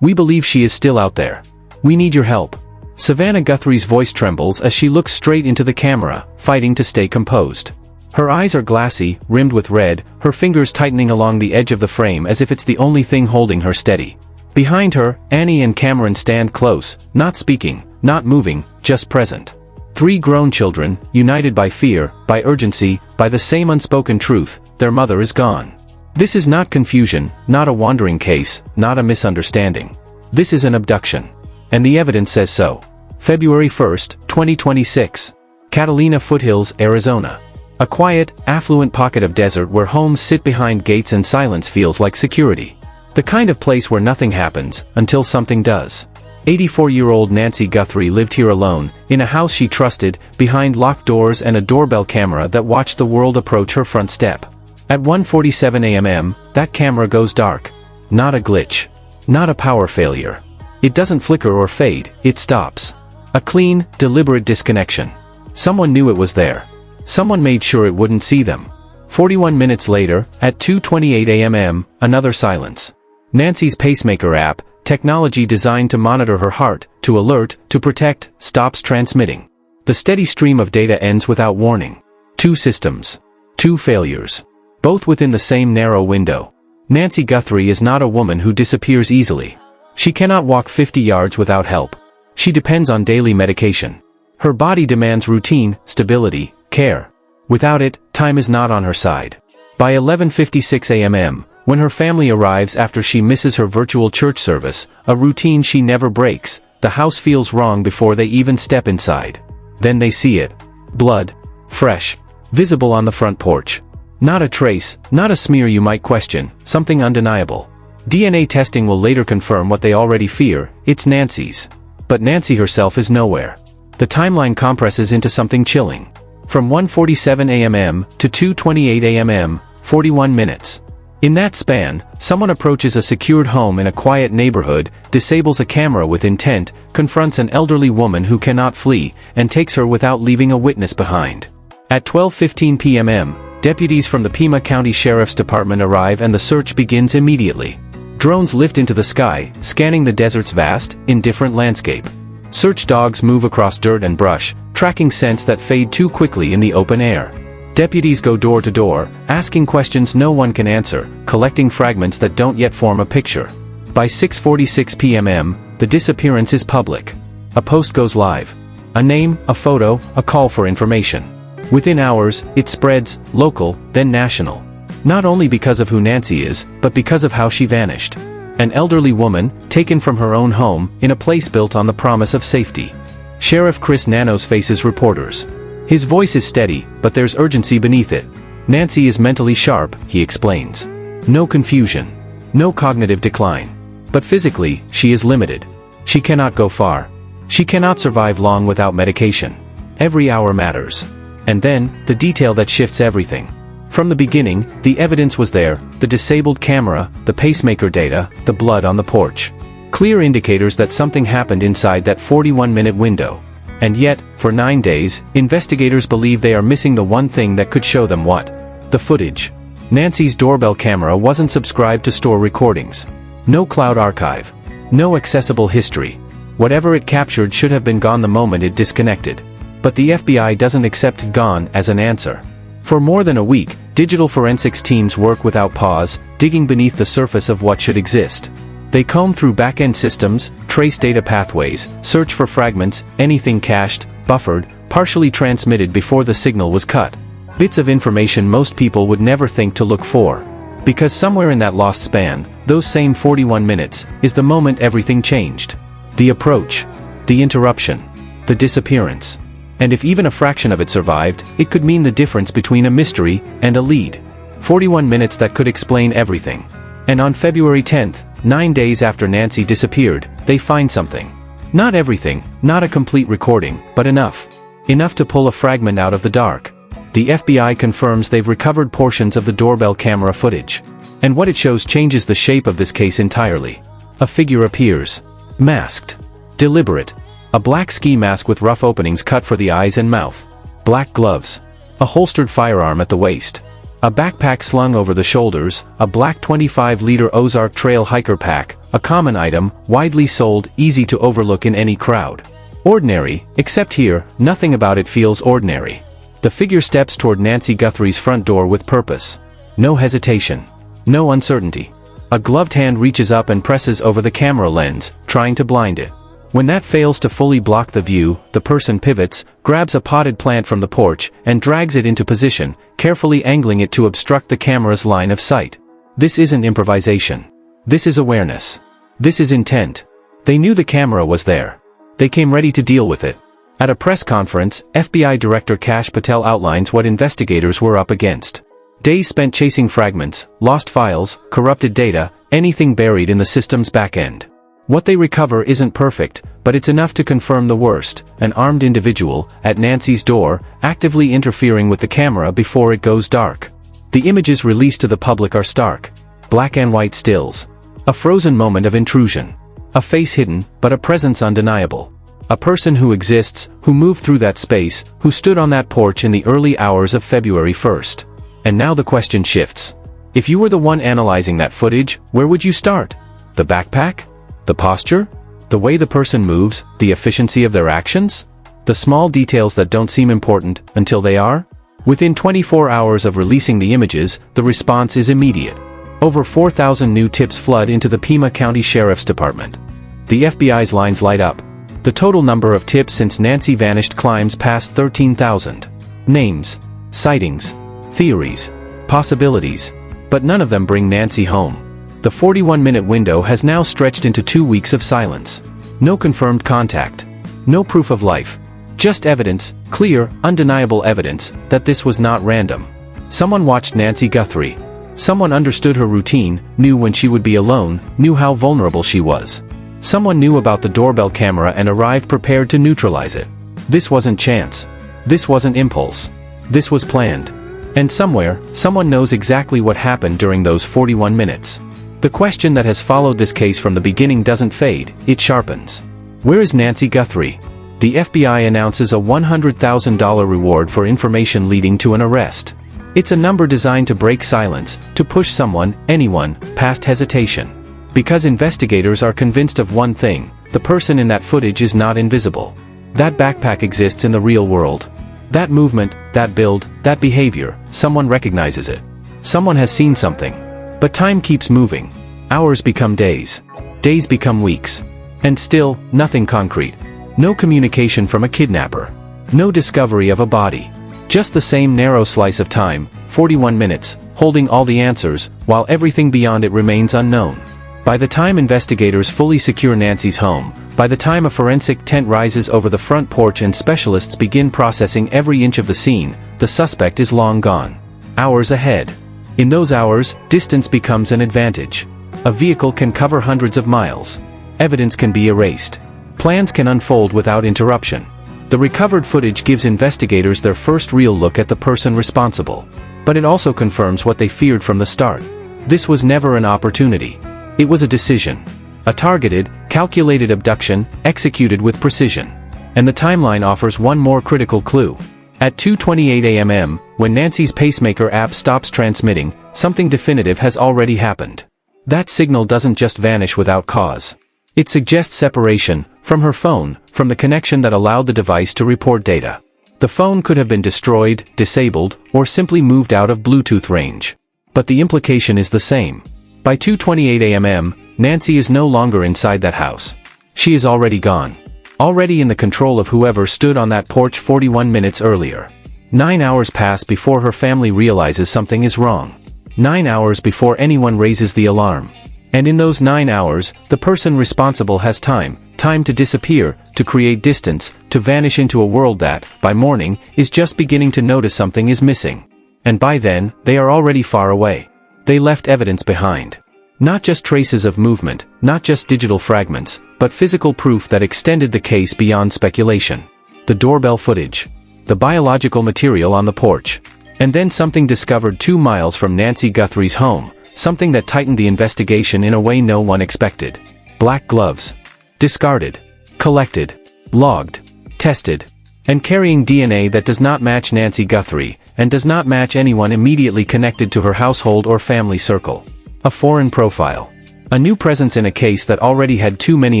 We believe she is still out there. We need your help." Savannah Guthrie's voice trembles as she looks straight into the camera, fighting to stay composed. Her eyes are glassy, rimmed with red, her fingers tightening along the edge of the frame as if it's the only thing holding her steady. Behind her, Annie and Cameron stand close, not speaking, not moving, just present. 3 grown children, united by fear, by urgency, by the same unspoken truth: their mother is gone. This is not confusion, not a wandering case, not a misunderstanding. This is an abduction. And the evidence says so. February 1st, 2026. Catalina Foothills, Arizona. A quiet, affluent pocket of desert where homes sit behind gates and silence feels like security. The kind of place where nothing happens, until something does. 84-year-old Nancy Guthrie lived here alone, in a house she trusted, behind locked doors and a doorbell camera that watched the world approach her front step. At 1:47 a.m., that camera goes dark. Not a glitch. Not a power failure. It doesn't flicker or fade, it stops. A clean, deliberate disconnection. Someone knew it was there. Someone made sure it wouldn't see them. 41 minutes later, at 2:28 a.m., another silence. Nancy's pacemaker app, technology designed to monitor her heart, to alert, to protect, stops transmitting. The steady stream of data ends without warning. 2 systems. 2 failures. Both within the same narrow window. Nancy Guthrie is not a woman who disappears easily. She cannot walk 50 yards without help. She depends on daily medication. Her body demands routine, stability, care. Without it, time is not on her side. By 11:56 a.m., when her family arrives after she misses her virtual church service, a routine she never breaks, the house feels wrong before they even step inside. Then they see it. Blood. Fresh. Visible on the front porch. Not a trace, not a smear you might question, something undeniable. DNA testing will later confirm what they already fear: it's Nancy's. But Nancy herself is nowhere. The timeline compresses into something chilling. From 1:47 a.m. to 2:28 a.m., 41 minutes. In that span, someone approaches a secured home in a quiet neighborhood, disables a camera with intent, confronts an elderly woman who cannot flee, and takes her without leaving a witness behind. At 12:15 p.m., deputies from the Pima County Sheriff's Department arrive and the search begins immediately. Drones lift into the sky, scanning the desert's vast, indifferent landscape. Search dogs move across dirt and brush, tracking scents that fade too quickly in the open air. Deputies go door to door, asking questions no one can answer, collecting fragments that don't yet form a picture. By 6:46 p.m., the disappearance is public. A post goes live. A name, a photo, a call for information. Within hours, it spreads, local, then national. Not only because of who Nancy is, but because of how she vanished. An elderly woman, taken from her own home, in a place built on the promise of safety. Sheriff Chris Nanos faces reporters. His voice is steady, but there's urgency beneath it. Nancy is mentally sharp, he explains. No confusion. No cognitive decline. But physically, she is limited. She cannot go far. She cannot survive long without medication. Every hour matters. And then, the detail that shifts everything. From the beginning, the evidence was there: the disabled camera, the pacemaker data, the blood on the porch. Clear indicators that something happened inside that 41-minute window. And yet, for 9 days, investigators believe they are missing the one thing that could show them what? The footage. Nancy's doorbell camera wasn't subscribed to store recordings. No cloud archive. No accessible history. Whatever it captured should have been gone the moment it disconnected. But the FBI doesn't accept "gone" as an answer. For more than a week, digital forensics teams work without pause, digging beneath the surface of what should exist. They comb through backend systems, trace data pathways, search for fragments, anything cached, buffered, partially transmitted before the signal was cut. Bits of information most people would never think to look for. Because somewhere in that lost span, those same 41 minutes, is the moment everything changed. The approach. The interruption. The disappearance. And if even a fraction of it survived, it could mean the difference between a mystery and a lead. 41 minutes that could explain everything. And on February 10th, 9 days after Nancy disappeared, they find something. Not everything, not a complete recording, but enough. Enough to pull a fragment out of the dark. The FBI confirms they've recovered portions of the doorbell camera footage. And what it shows changes the shape of this case entirely. A figure appears. Masked. Deliberate. A black ski mask with rough openings cut for the eyes and mouth. Black gloves. A holstered firearm at the waist. A backpack slung over the shoulders, a black 25-liter Ozark Trail hiker pack, A common item, widely sold, easy to overlook in any crowd. Ordinary, except here, nothing about it feels ordinary. The figure steps toward Nancy Guthrie's front door with purpose. No hesitation. No uncertainty. A gloved hand reaches up and presses over the camera lens, trying to blind it. When that fails to fully block the view, the person pivots, grabs a potted plant from the porch, and drags it into position, carefully angling it to obstruct the camera's line of sight. This isn't improvisation. This is awareness. This is intent. They knew the camera was there. They came ready to deal with it. At a press conference, FBI Director Kash Patel outlines what investigators were up against. Days spent chasing fragments, lost files, corrupted data, anything buried in the system's backend. What they recover isn't perfect, but it's enough to confirm the worst: an armed individual, at Nancy's door, actively interfering with the camera before it goes dark. The images released to the public are stark. Black and white stills. A frozen moment of intrusion. A face hidden, but a presence undeniable. A person who exists, who moved through that space, who stood on that porch in the early hours of February 1st. And now the question shifts. If you were the one analyzing that footage, where would you start? The backpack? The posture? The way the person moves, the efficiency of their actions? The small details that don't seem important, until they are? Within 24 hours of releasing the images, the response is immediate. Over 4,000 new tips flood into the Pima County Sheriff's Department. The FBI's lines light up. The total number of tips since Nancy vanished climbs past 13,000. Names, sightings, theories, possibilities. But none of them bring Nancy home. The 41-minute window has now stretched into 2 weeks of silence. No confirmed contact. No proof of life. Just evidence, clear, undeniable evidence, that this was not random. Someone watched Nancy Guthrie. Someone understood her routine, knew when she would be alone, knew how vulnerable she was. Someone knew about the doorbell camera and arrived prepared to neutralize it. This wasn't chance. This wasn't impulse. This was planned. And somewhere, someone knows exactly what happened during those 41 minutes. The question that has followed this case from the beginning doesn't fade, it sharpens. Where is Nancy Guthrie? The FBI announces a $100,000 reward for information leading to an arrest. It's a number designed to break silence, to push someone, anyone, past hesitation. Because investigators are convinced of one thing: the person in that footage is not invisible. That backpack exists in the real world. That movement, that build, that behavior, someone recognizes it. Someone has seen something. But time keeps moving. Hours become days. Days become weeks. And still, nothing concrete. No communication from a kidnapper. No discovery of a body. Just the same narrow slice of time, 41 minutes, holding all the answers, while everything beyond it remains unknown. By the time investigators fully secure Nancy's home, by the time a forensic tent rises over the front porch and specialists begin processing every inch of the scene, the suspect is long gone. Hours ahead. In those hours, distance becomes an advantage. A vehicle can cover hundreds of miles. Evidence can be erased. Plans can unfold without interruption. The recovered footage gives investigators their first real look at the person responsible. But it also confirms what they feared from the start. This was never an opportunity. It was a decision. A targeted, calculated abduction, executed with precision. And the timeline offers one more critical clue. At 2:28 a.m., when Nancy's pacemaker app stops transmitting, something definitive has already happened. That signal doesn't just vanish without cause. It suggests separation, from her phone, from the connection that allowed the device to report data. The phone could have been destroyed, disabled, or simply moved out of Bluetooth range. But the implication is the same. By 2:28 a.m., Nancy is no longer inside that house. She is already gone. Already in the control of whoever stood on that porch 41 minutes earlier. 9 hours pass before her family realizes something is wrong. 9 hours before anyone raises the alarm. And in those 9 hours, the person responsible has time to disappear, to create distance, to vanish into a world that, by morning, is just beginning to notice something is missing. And by then, they are already far away. They left evidence behind. Not just traces of movement, not just digital fragments, but physical proof that extended the case beyond speculation. The doorbell footage. The biological material on the porch. And then something discovered 2 miles from Nancy Guthrie's home, something that tightened the investigation in a way no one expected. Black gloves. Discarded. Collected. Logged. Tested. And carrying DNA that does not match Nancy Guthrie, and does not match anyone immediately connected to her household or family circle. A foreign profile. A new presence in a case that already had too many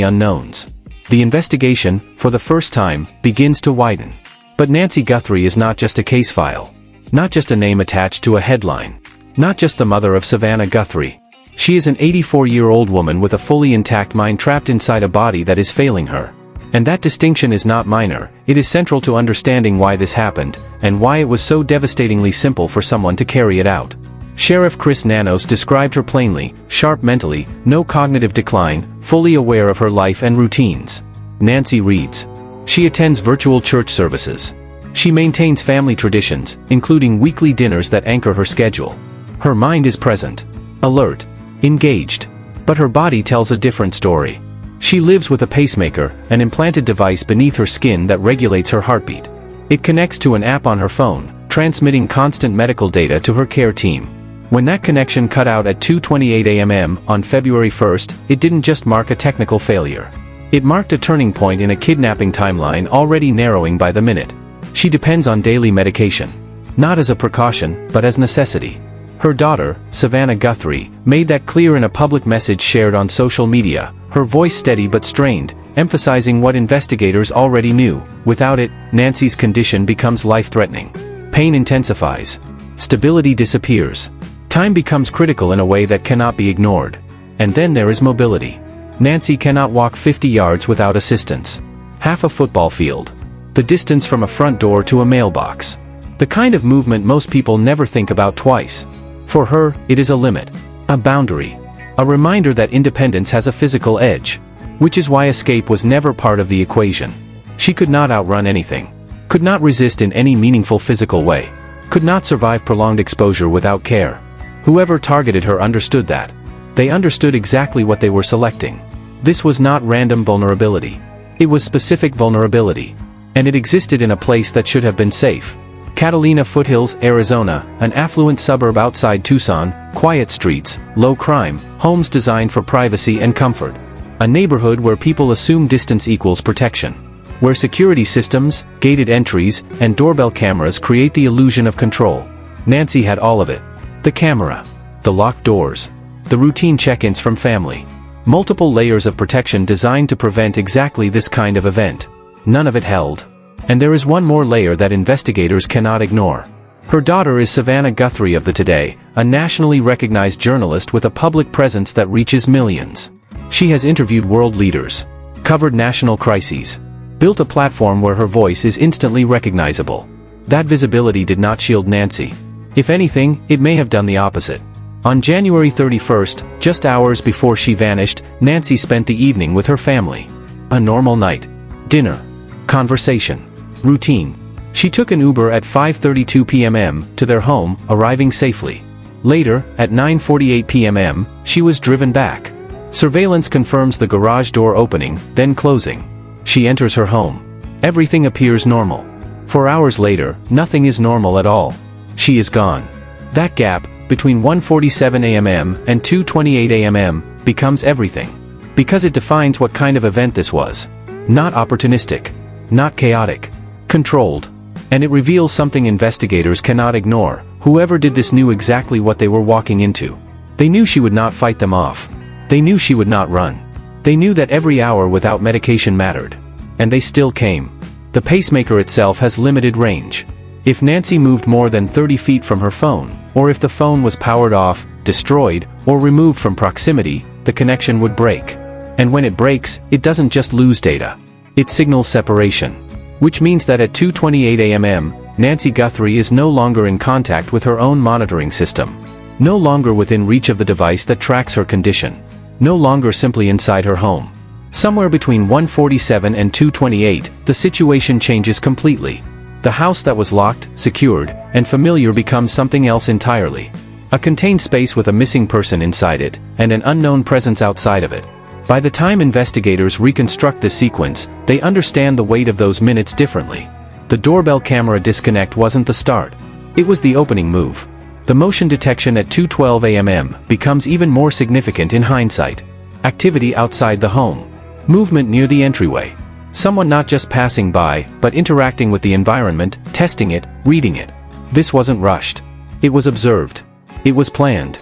unknowns. The investigation, for the first time, begins to widen. But Nancy Guthrie is not just a case file. Not just a name attached to a headline. Not just the mother of Savannah Guthrie. She is an 84-year-old woman with a fully intact mind trapped inside a body that is failing her. And that distinction is not minor, it is central to understanding why this happened, and why it was so devastatingly simple for someone to carry it out. Sheriff Chris Nanos described her plainly, sharp mentally, no cognitive decline, fully aware of her life and routines. Nancy reads. She attends virtual church services. She maintains family traditions, including weekly dinners that anchor her schedule. Her mind is present, alert, engaged. But her body tells a different story. She lives with a pacemaker, an implanted device beneath her skin that regulates her heartbeat. It connects to an app on her phone, transmitting constant medical data to her care team. When that connection cut out at 2:28 a.m. on February 1st, it didn't just mark a technical failure. It marked a turning point in a kidnapping timeline already narrowing by the minute. She depends on daily medication. Not as a precaution, but as necessity. Her daughter, Savannah Guthrie, made that clear in a public message shared on social media, her voice steady but strained, emphasizing what investigators already knew. Without it, Nancy's condition becomes life-threatening. Pain intensifies. Stability disappears. Time becomes critical in a way that cannot be ignored. And then there is mobility. Nancy cannot walk 50 yards without assistance. Half a football field. The distance from a front door to a mailbox. The kind of movement most people never think about twice. For her, it is a limit. A boundary. A reminder that independence has a physical edge. Which is why escape was never part of the equation. She could not outrun anything. Could not resist in any meaningful physical way. Could not survive prolonged exposure without care. Whoever targeted her understood that. They understood exactly what they were selecting. This was not random vulnerability. It was specific vulnerability. And it existed in a place that should have been safe. Catalina Foothills, Arizona, an affluent suburb outside Tucson, quiet streets, low crime, homes designed for privacy and comfort. A neighborhood where people assume distance equals protection. Where security systems, gated entries, and doorbell cameras create the illusion of control. Nancy had all of it. The camera. The locked doors. The routine check-ins from family. Multiple layers of protection designed to prevent exactly this kind of event. None of it held. And there is one more layer that investigators cannot ignore. Her daughter is Savannah Guthrie of the Today, a nationally recognized journalist with a public presence that reaches millions. She has interviewed world leaders, covered national crises, built a platform where her voice is instantly recognizable. That visibility did not shield Nancy. If anything, it may have done the opposite. On January 31st, just hours before she vanished, Nancy spent the evening with her family. A normal night. Dinner. Conversation. Routine. She took an Uber at 5:32 p.m. to their home, arriving safely. Later, at 9:48 p.m., she was driven back. Surveillance confirms the garage door opening, then closing. She enters her home. Everything appears normal. 4 hours later, nothing is normal at all. She is gone. That gap, between 1:47 a.m. and 2:28 a.m., becomes everything. Because it defines what kind of event this was. Not opportunistic. Not chaotic. Controlled. And it reveals something investigators cannot ignore. Whoever did this knew exactly what they were walking into. They knew she would not fight them off. They knew she would not run. They knew that every hour without medication mattered. And they still came. The pacemaker itself has limited range. If Nancy moved more than 30 feet from her phone, or if the phone was powered off, destroyed, or removed from proximity, the connection would break. And when it breaks, it doesn't just lose data. It signals separation. Which means that at 2:28 a.m., Nancy Guthrie is no longer in contact with her own monitoring system. No longer within reach of the device that tracks her condition. No longer simply inside her home. Somewhere between 1:47 and 2:28, the situation changes completely. The house that was locked, secured, and familiar becomes something else entirely. A contained space with a missing person inside it, and an unknown presence outside of it. By the time investigators reconstruct this sequence, they understand the weight of those minutes differently. The doorbell camera disconnect wasn't the start. It was the opening move. The motion detection at 2:12 a.m. becomes even more significant in hindsight. Activity outside the home. Movement near the entryway. Someone not just passing by, but interacting with the environment, testing it, reading it. This wasn't rushed. It was observed. It was planned.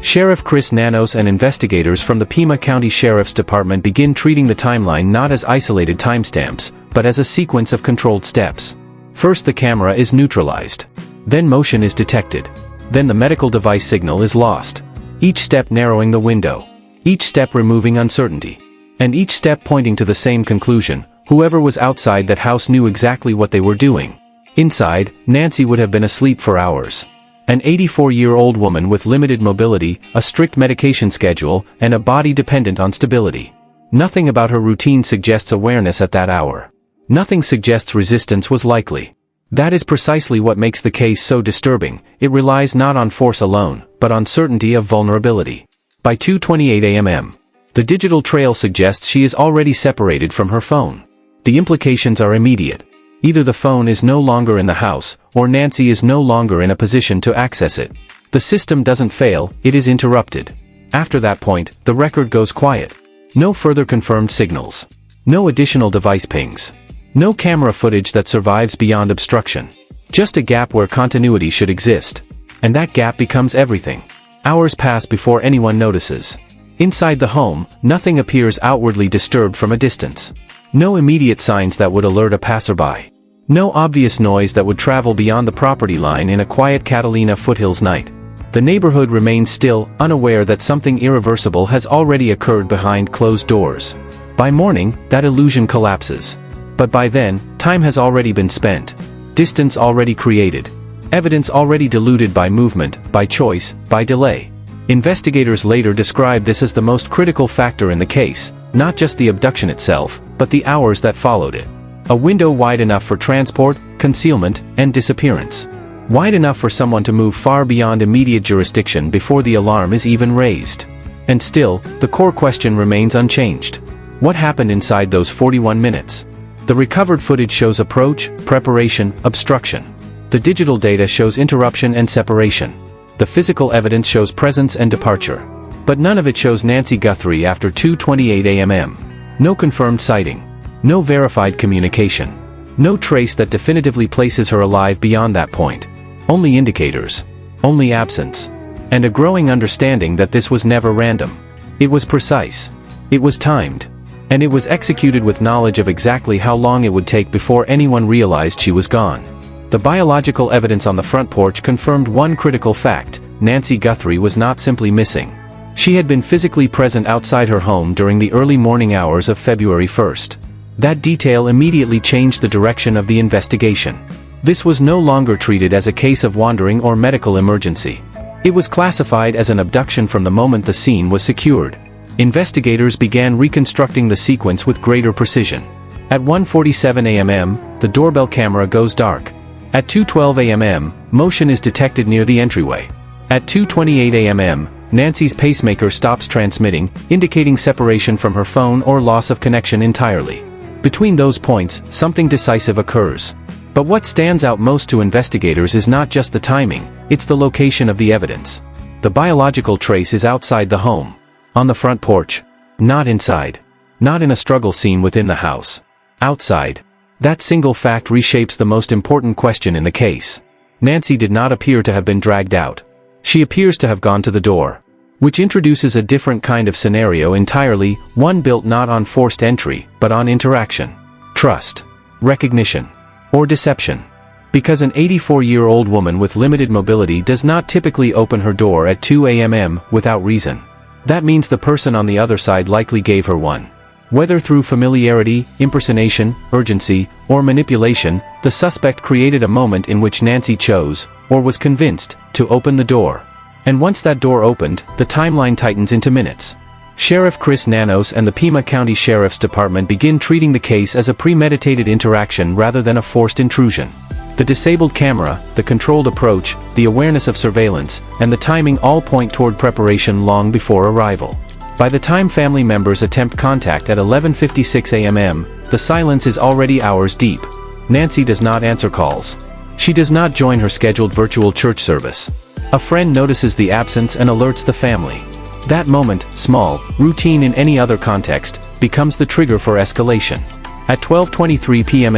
Sheriff Chris Nanos and investigators from the Pima County Sheriff's Department begin treating the timeline not as isolated timestamps, but as a sequence of controlled steps. First, the camera is neutralized. Then motion is detected. Then the medical device signal is lost. Each step narrowing the window. Each step removing uncertainty. And each step pointing to the same conclusion: whoever was outside that house knew exactly what they were doing. Inside, Nancy would have been asleep for hours. An 84-year-old woman with limited mobility, a strict medication schedule, and a body dependent on stability. Nothing about her routine suggests awareness at that hour. Nothing suggests resistance was likely. That is precisely what makes the case so disturbing. It relies not on force alone, but on certainty of vulnerability. By 2:28 a.m., the digital trail suggests she is already separated from her phone. The implications are immediate. Either the phone is no longer in the house, or Nancy is no longer in a position to access it. The system doesn't fail, it is interrupted. After that point, the record goes quiet. No further confirmed signals. No additional device pings. No camera footage that survives beyond obstruction. Just a gap where continuity should exist. And that gap becomes everything. Hours pass before anyone notices. Inside the home, nothing appears outwardly disturbed from a distance. No immediate signs that would alert a passerby. No obvious noise that would travel beyond the property line in a quiet Catalina Foothills night. The neighborhood remains still, unaware that something irreversible has already occurred behind closed doors. By morning, that illusion collapses. But by then, time has already been spent. Distance already created. Evidence already diluted by movement, by choice, by delay. Investigators later describe this as the most critical factor in the case, not just the abduction itself, but the hours that followed it. A window wide enough for transport, concealment, and disappearance. Wide enough for someone to move far beyond immediate jurisdiction before the alarm is even raised. And still, the core question remains unchanged. What happened inside those 41 minutes? The recovered footage shows approach, preparation, obstruction. The digital data shows interruption and separation. The physical evidence shows presence and departure. But none of it shows Nancy Guthrie after 2:28 a.m. No confirmed sighting. No verified communication. No trace that definitively places her alive beyond that point. Only indicators. Only absence. And a growing understanding that this was never random. It was precise. It was timed. And it was executed with knowledge of exactly how long it would take before anyone realized she was gone. The biological evidence on the front porch confirmed one critical fact: Nancy Guthrie was not simply missing. She had been physically present outside her home during the early morning hours of February 1st. That detail immediately changed the direction of the investigation. This was no longer treated as a case of wandering or medical emergency. It was classified as an abduction from the moment the scene was secured. Investigators began reconstructing the sequence with greater precision. At 1:47 a.m., the doorbell camera goes dark. At 2:12 a.m., motion is detected near the entryway. At 2:28 a.m., Nancy's pacemaker stops transmitting, indicating separation from her phone or loss of connection entirely. Between those points, something decisive occurs. But what stands out most to investigators is not just the timing, it's the location of the evidence. The biological trace is outside the home. On the front porch. Not inside. Not in a struggle scene within the house. Outside. That single fact reshapes the most important question in the case. Nancy did not appear to have been dragged out. She appears to have gone to the door. Which introduces a different kind of scenario entirely, one built not on forced entry, but on interaction. Trust. Recognition. Or deception. Because an 84-year-old woman with limited mobility does not typically open her door at 2 a.m. without reason. That means the person on the other side likely gave her one. Whether through familiarity, impersonation, urgency, or manipulation, the suspect created a moment in which Nancy chose, or was convinced, to open the door. And once that door opened, the timeline tightens into minutes. Sheriff Chris Nanos and the Pima County Sheriff's Department begin treating the case as a premeditated interaction rather than a forced intrusion. The disabled camera, the controlled approach, the awareness of surveillance, and the timing all point toward preparation long before arrival. By the time family members attempt contact at 11:56 a.m., the silence is already hours deep. Nancy does not answer calls. She does not join her scheduled virtual church service. A friend notices the absence and alerts the family. That moment, small, routine in any other context, becomes the trigger for escalation. At 12:23 p.m.,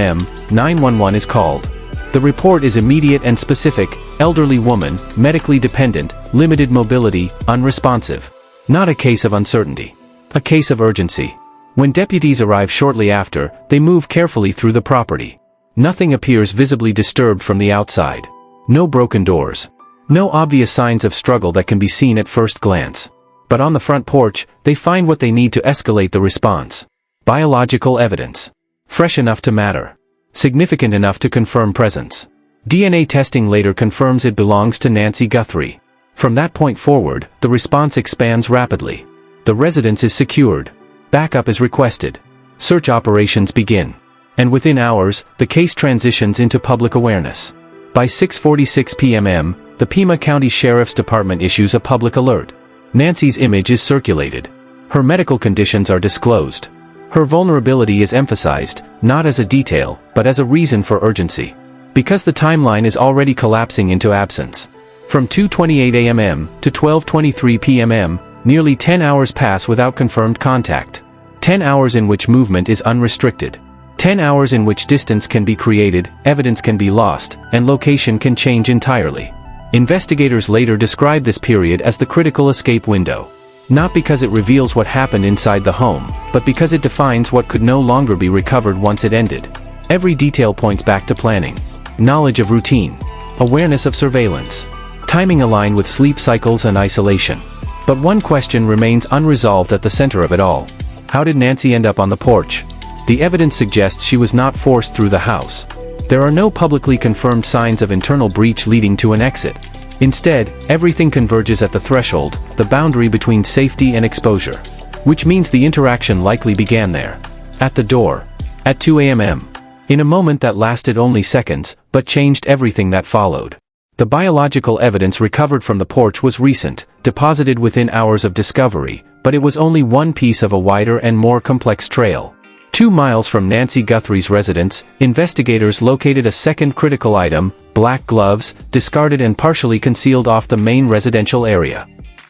911 is called. The report is immediate and specific: elderly woman, medically dependent, limited mobility, unresponsive. Not a case of uncertainty. A case of urgency. When deputies arrive shortly after, they move carefully through the property. Nothing appears visibly disturbed from the outside. No broken doors. No obvious signs of struggle that can be seen at first glance. But on the front porch, they find what they need to escalate the response. Biological evidence. Fresh enough to matter. Significant enough to confirm presence. DNA testing later confirms it belongs to Nancy Guthrie. From that point forward, the response expands rapidly. The residence is secured. Backup is requested. Search operations begin. And within hours, the case transitions into public awareness. By 6:46 p.m., the Pima County Sheriff's Department issues a public alert. Nancy's image is circulated. Her medical conditions are disclosed. Her vulnerability is emphasized, not as a detail, but as a reason for urgency. Because the timeline is already collapsing into absence. From 2:28 a.m. to 12:23 p.m., nearly 10 hours pass without confirmed contact. 10 hours in which movement is unrestricted. 10 hours in which distance can be created, evidence can be lost, and location can change entirely. Investigators later describe this period as the critical escape window. Not because it reveals what happened inside the home, but because it defines what could no longer be recovered once it ended. Every detail points back to planning. Knowledge of routine. Awareness of surveillance. Timing aligned with sleep cycles and isolation. But one question remains unresolved at the center of it all. How did Nancy end up on the porch? The evidence suggests she was not forced through the house. There are no publicly confirmed signs of internal breach leading to an exit. Instead, everything converges at the threshold, the boundary between safety and exposure. Which means the interaction likely began there. At the door. At 2 a.m. In a moment that lasted only seconds, but changed everything that followed. The biological evidence recovered from the porch was recent, deposited within hours of discovery, but it was only one piece of a wider and more complex trail. 2 miles from Nancy Guthrie's residence, investigators located a second critical item: black gloves, discarded and partially concealed off the main residential area.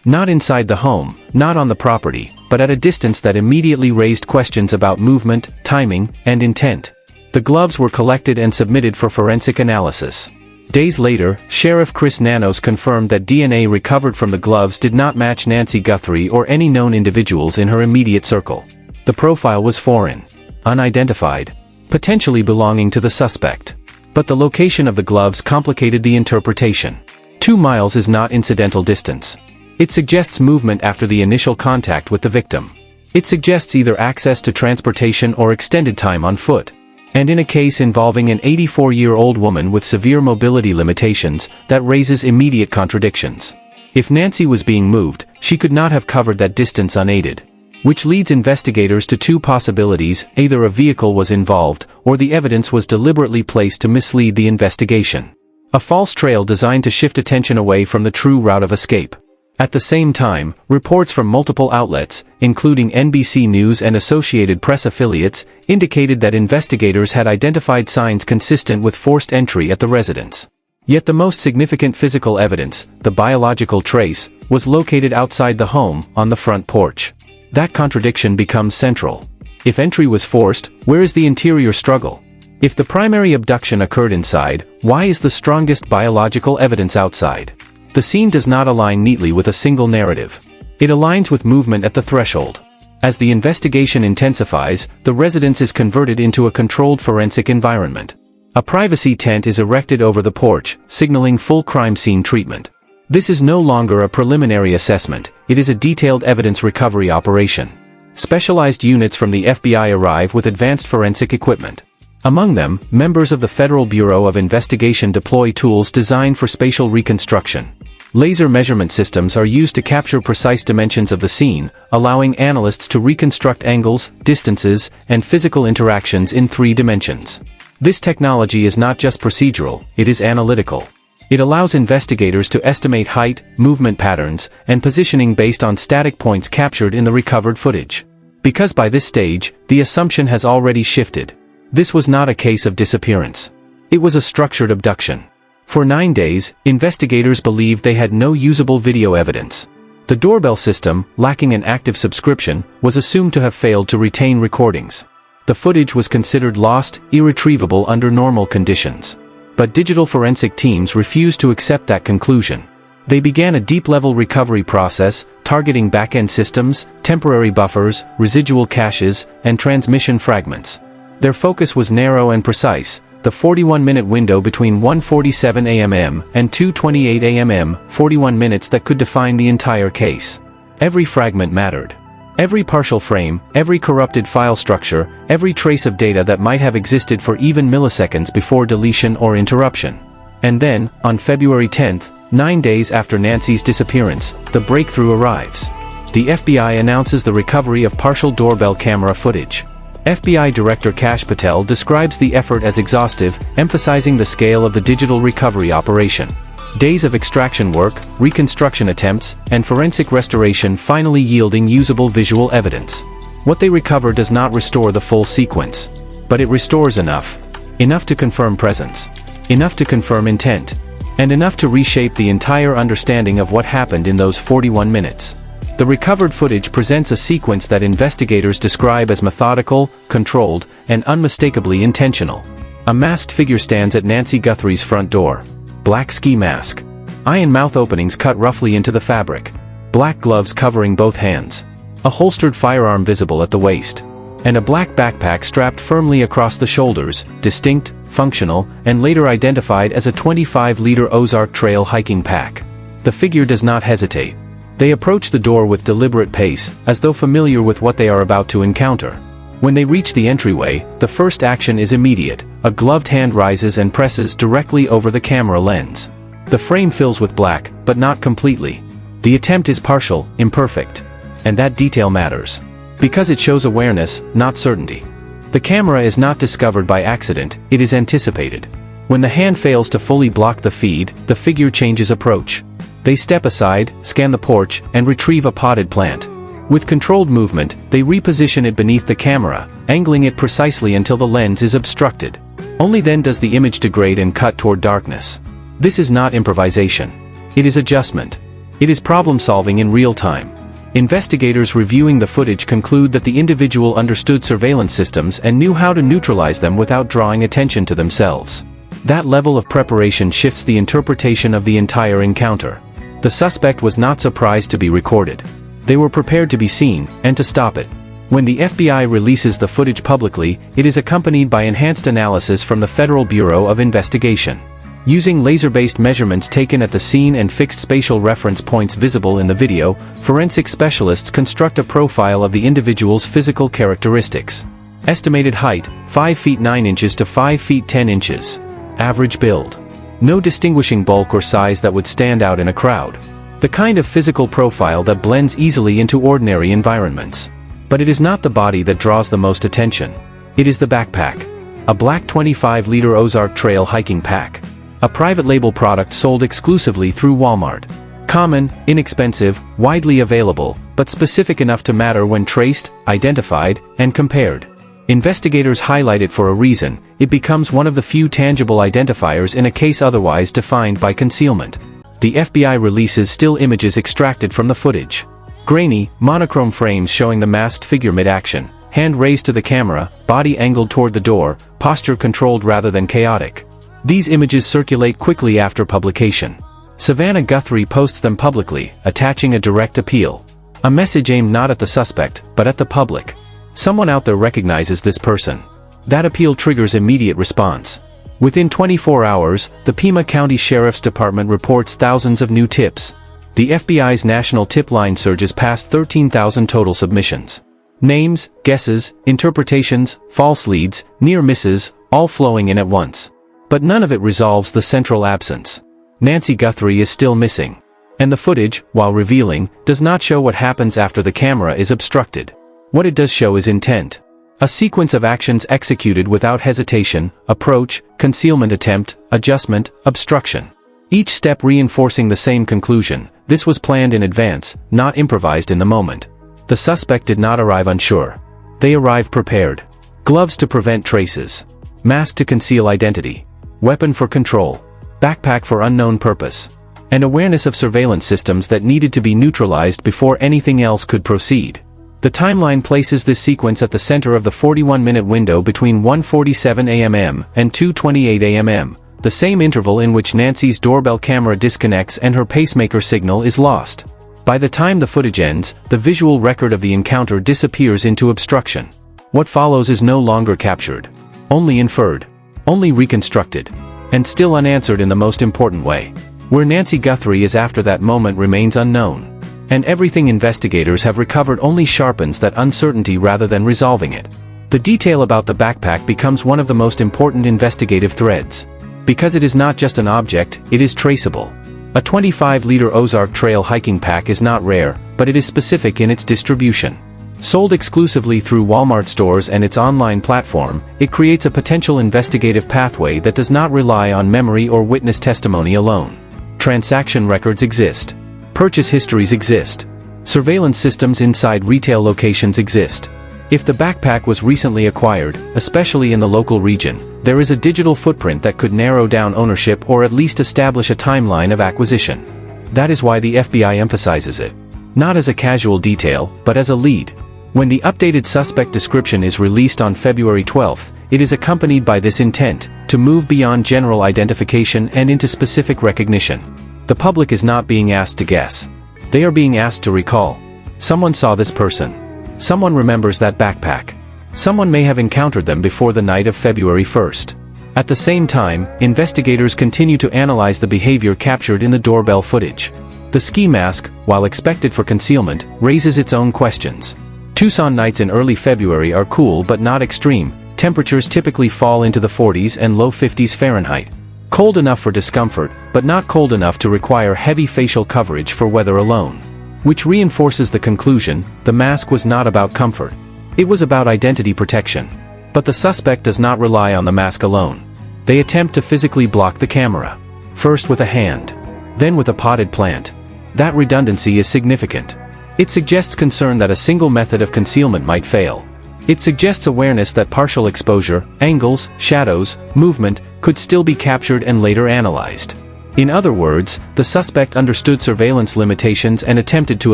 Not inside the home, not on the property, but at a distance that immediately raised questions about movement, timing, and intent. The gloves were collected and submitted for forensic analysis. Days later, Sheriff Chris Nanos confirmed that DNA recovered from the gloves did not match Nancy Guthrie or any known individuals in her immediate circle. The profile was foreign. Unidentified. Potentially belonging to the suspect. But the location of the gloves complicated the interpretation. 2 miles is not incidental distance. It suggests movement after the initial contact with the victim. It suggests either access to transportation or extended time on foot. And in a case involving an 84-year-old woman with severe mobility limitations, that raises immediate contradictions. If Nancy was being moved, she could not have covered that distance unaided. Which leads investigators to 2 possibilities: either a vehicle was involved, or the evidence was deliberately placed to mislead the investigation. A false trail designed to shift attention away from the true route of escape. At the same time, reports from multiple outlets, including NBC News and Associated Press affiliates, indicated that investigators had identified signs consistent with forced entry at the residence. Yet the most significant physical evidence, the biological trace, was located outside the home, on the front porch. That contradiction becomes central. If entry was forced, where is the interior struggle? If the primary abduction occurred inside, why is the strongest biological evidence outside? The scene does not align neatly with a single narrative. It aligns with movement at the threshold. As the investigation intensifies, the residence is converted into a controlled forensic environment. A privacy tent is erected over the porch, signaling full crime scene treatment. This is no longer a preliminary assessment, it is a detailed evidence recovery operation. Specialized units from the FBI arrive with advanced forensic equipment. Among them, members of the Federal Bureau of Investigation deploy tools designed for spatial reconstruction. Laser measurement systems are used to capture precise dimensions of the scene, allowing analysts to reconstruct angles, distances, and physical interactions in 3 dimensions. This technology is not just procedural, it is analytical. It allows investigators to estimate height, movement patterns, and positioning based on static points captured in the recovered footage. Because by this stage, the assumption has already shifted. This was not a case of disappearance. It was a structured abduction. For 9 days, investigators believed they had no usable video evidence. The Doorbell system, lacking an active subscription, was assumed to have failed to retain recordings. The footage was considered lost, irretrievable under normal conditions. But digital forensic teams refused to accept that conclusion. They began a deep-level recovery process, targeting backend systems, temporary buffers, residual caches, and transmission fragments. Their focus was narrow and precise, the 41-minute window between 1:47 a.m. and 2:28 a.m., 41 minutes that could define the entire case. Every fragment mattered. Every partial frame, every corrupted file structure, every trace of data that might have existed for even milliseconds before deletion or interruption. And then, on February 10th, 9 days after Nancy's disappearance, the breakthrough arrives. The FBI announces the recovery of partial doorbell camera footage. FBI Director Kash Patel describes the effort as exhaustive, emphasizing the scale of the digital recovery operation. Days of extraction work, reconstruction attempts, and forensic restoration finally yielding usable visual evidence. What they recover does not restore the full sequence. But it restores enough. Enough to confirm presence. Enough to confirm intent. And enough to reshape the entire understanding of what happened in those 41 minutes. The recovered footage presents a sequence that investigators describe as methodical, controlled, and unmistakably intentional. A masked figure stands at Nancy Guthrie's front door. Black ski mask. Eye and mouth openings cut roughly into the fabric. Black gloves covering both hands. A holstered firearm visible at the waist. And a black backpack strapped firmly across the shoulders, distinct, functional, and later identified as a 25-liter Ozark Trail hiking pack. The figure does not hesitate. They approach the door with deliberate pace, as though familiar with what they are about to encounter. When they reach the entryway, the first action is immediate. A gloved hand rises and presses directly over the camera lens. The frame fills with black, but not completely. The attempt is partial, imperfect. And that detail matters. Because it shows awareness, not certainty. The camera is not discovered by accident, it is anticipated. When the hand fails to fully block the feed, the figure changes approach. They step aside, scan the porch, and retrieve a potted plant. With controlled movement, they reposition it beneath the camera, angling it precisely until the lens is obstructed. Only then does the image degrade and cut toward darkness. This is not improvisation. It is adjustment. It is problem-solving in real time. Investigators reviewing the footage conclude that the individual understood surveillance systems and knew how to neutralize them without drawing attention to themselves. That level of preparation shifts the interpretation of the entire encounter. The suspect was not surprised to be recorded. They were prepared to be seen, and to stop it. When the FBI releases the footage publicly, it is accompanied by enhanced analysis from the Federal Bureau of Investigation. Using laser-based measurements taken at the scene and fixed spatial reference points visible in the video, forensic specialists construct a profile of the individual's physical characteristics. Estimated height, 5 feet 9 inches to 5 feet 10 inches. Average build. No distinguishing bulk or size that would stand out in a crowd. The kind of physical profile that blends easily into ordinary environments. But it is not the body that draws the most attention. It is the backpack. A black 25-liter Ozark Trail hiking pack. A private label product sold exclusively through Walmart. Common, inexpensive, widely available, but specific enough to matter when traced, identified, and compared. Investigators highlight it for a reason. It becomes one of the few tangible identifiers in a case otherwise defined by concealment. The FBI releases still images extracted from the footage. Grainy, monochrome frames showing the masked figure mid-action, hand raised to the camera, body angled toward the door, posture controlled rather than chaotic. These images circulate quickly after publication. Savannah Guthrie posts them publicly, attaching a direct appeal. A message aimed not at the suspect, but at the public. Someone out there recognizes this person. That appeal triggers immediate response. Within 24 hours, the Pima County Sheriff's Department reports thousands of new tips. The FBI's national tip line surges past 13,000 total submissions. Names, guesses, interpretations, false leads, near misses, all flowing in at once. But none of it resolves the central absence. Nancy Guthrie is still missing. And the footage, while revealing, does not show what happens after the camera is obstructed. What it does show is intent. A sequence of actions executed without hesitation: approach, concealment attempt, adjustment, obstruction. Each step reinforcing the same conclusion: this was planned in advance, not improvised in the moment. The suspect did not arrive unsure. They arrived prepared. Gloves to prevent traces. Mask to conceal identity. Weapon for control. Backpack for unknown purpose. And awareness of surveillance systems that needed to be neutralized before anything else could proceed. The timeline places this sequence at the center of the 41-minute window between 1:47 a.m. and 2:28 a.m., the same interval in which Nancy's doorbell camera disconnects and her pacemaker signal is lost. By the time the footage ends, the visual record of the encounter disappears into obstruction. What follows is no longer captured. Only inferred. Only reconstructed. And still unanswered in the most important way. Where Nancy Guthrie is after that moment remains unknown. And everything investigators have recovered only sharpens that uncertainty rather than resolving it. The detail about the backpack becomes one of the most important investigative threads. Because it is not just an object, it is traceable. A 25-liter Ozark Trail hiking pack is not rare, but it is specific in its distribution. Sold exclusively through Walmart stores and its online platform, it creates a potential investigative pathway that does not rely on memory or witness testimony alone. Transaction records exist. Purchase histories exist. Surveillance systems inside retail locations exist. If the backpack was recently acquired, especially in the local region, there is a digital footprint that could narrow down ownership or at least establish a timeline of acquisition. That is why the FBI emphasizes it. Not as a casual detail, but as a lead. When the updated suspect description is released on February 12, it is accompanied by this intent, to move beyond general identification and into specific recognition. The public is not being asked to guess. They are being asked to recall. Someone saw this person. Someone remembers that backpack. Someone may have encountered them before the night of February 1st. At the same time, investigators continue to analyze the behavior captured in the doorbell footage. The ski mask, while expected for concealment, raises its own questions. Tucson nights in early February are cool but not extreme. Temperatures typically fall into the 40s and low 50s Fahrenheit. Cold enough for discomfort, but not cold enough to require heavy facial coverage for weather alone. Which reinforces the conclusion, the mask was not about comfort. It was about identity protection. But the suspect does not rely on the mask alone. They attempt to physically block the camera. First with a hand. Then with a potted plant. That redundancy is significant. It suggests concern that a single method of concealment might fail. It suggests awareness that partial exposure, angles, shadows, movement, could still be captured and later analyzed. In other words, the suspect understood surveillance limitations and attempted to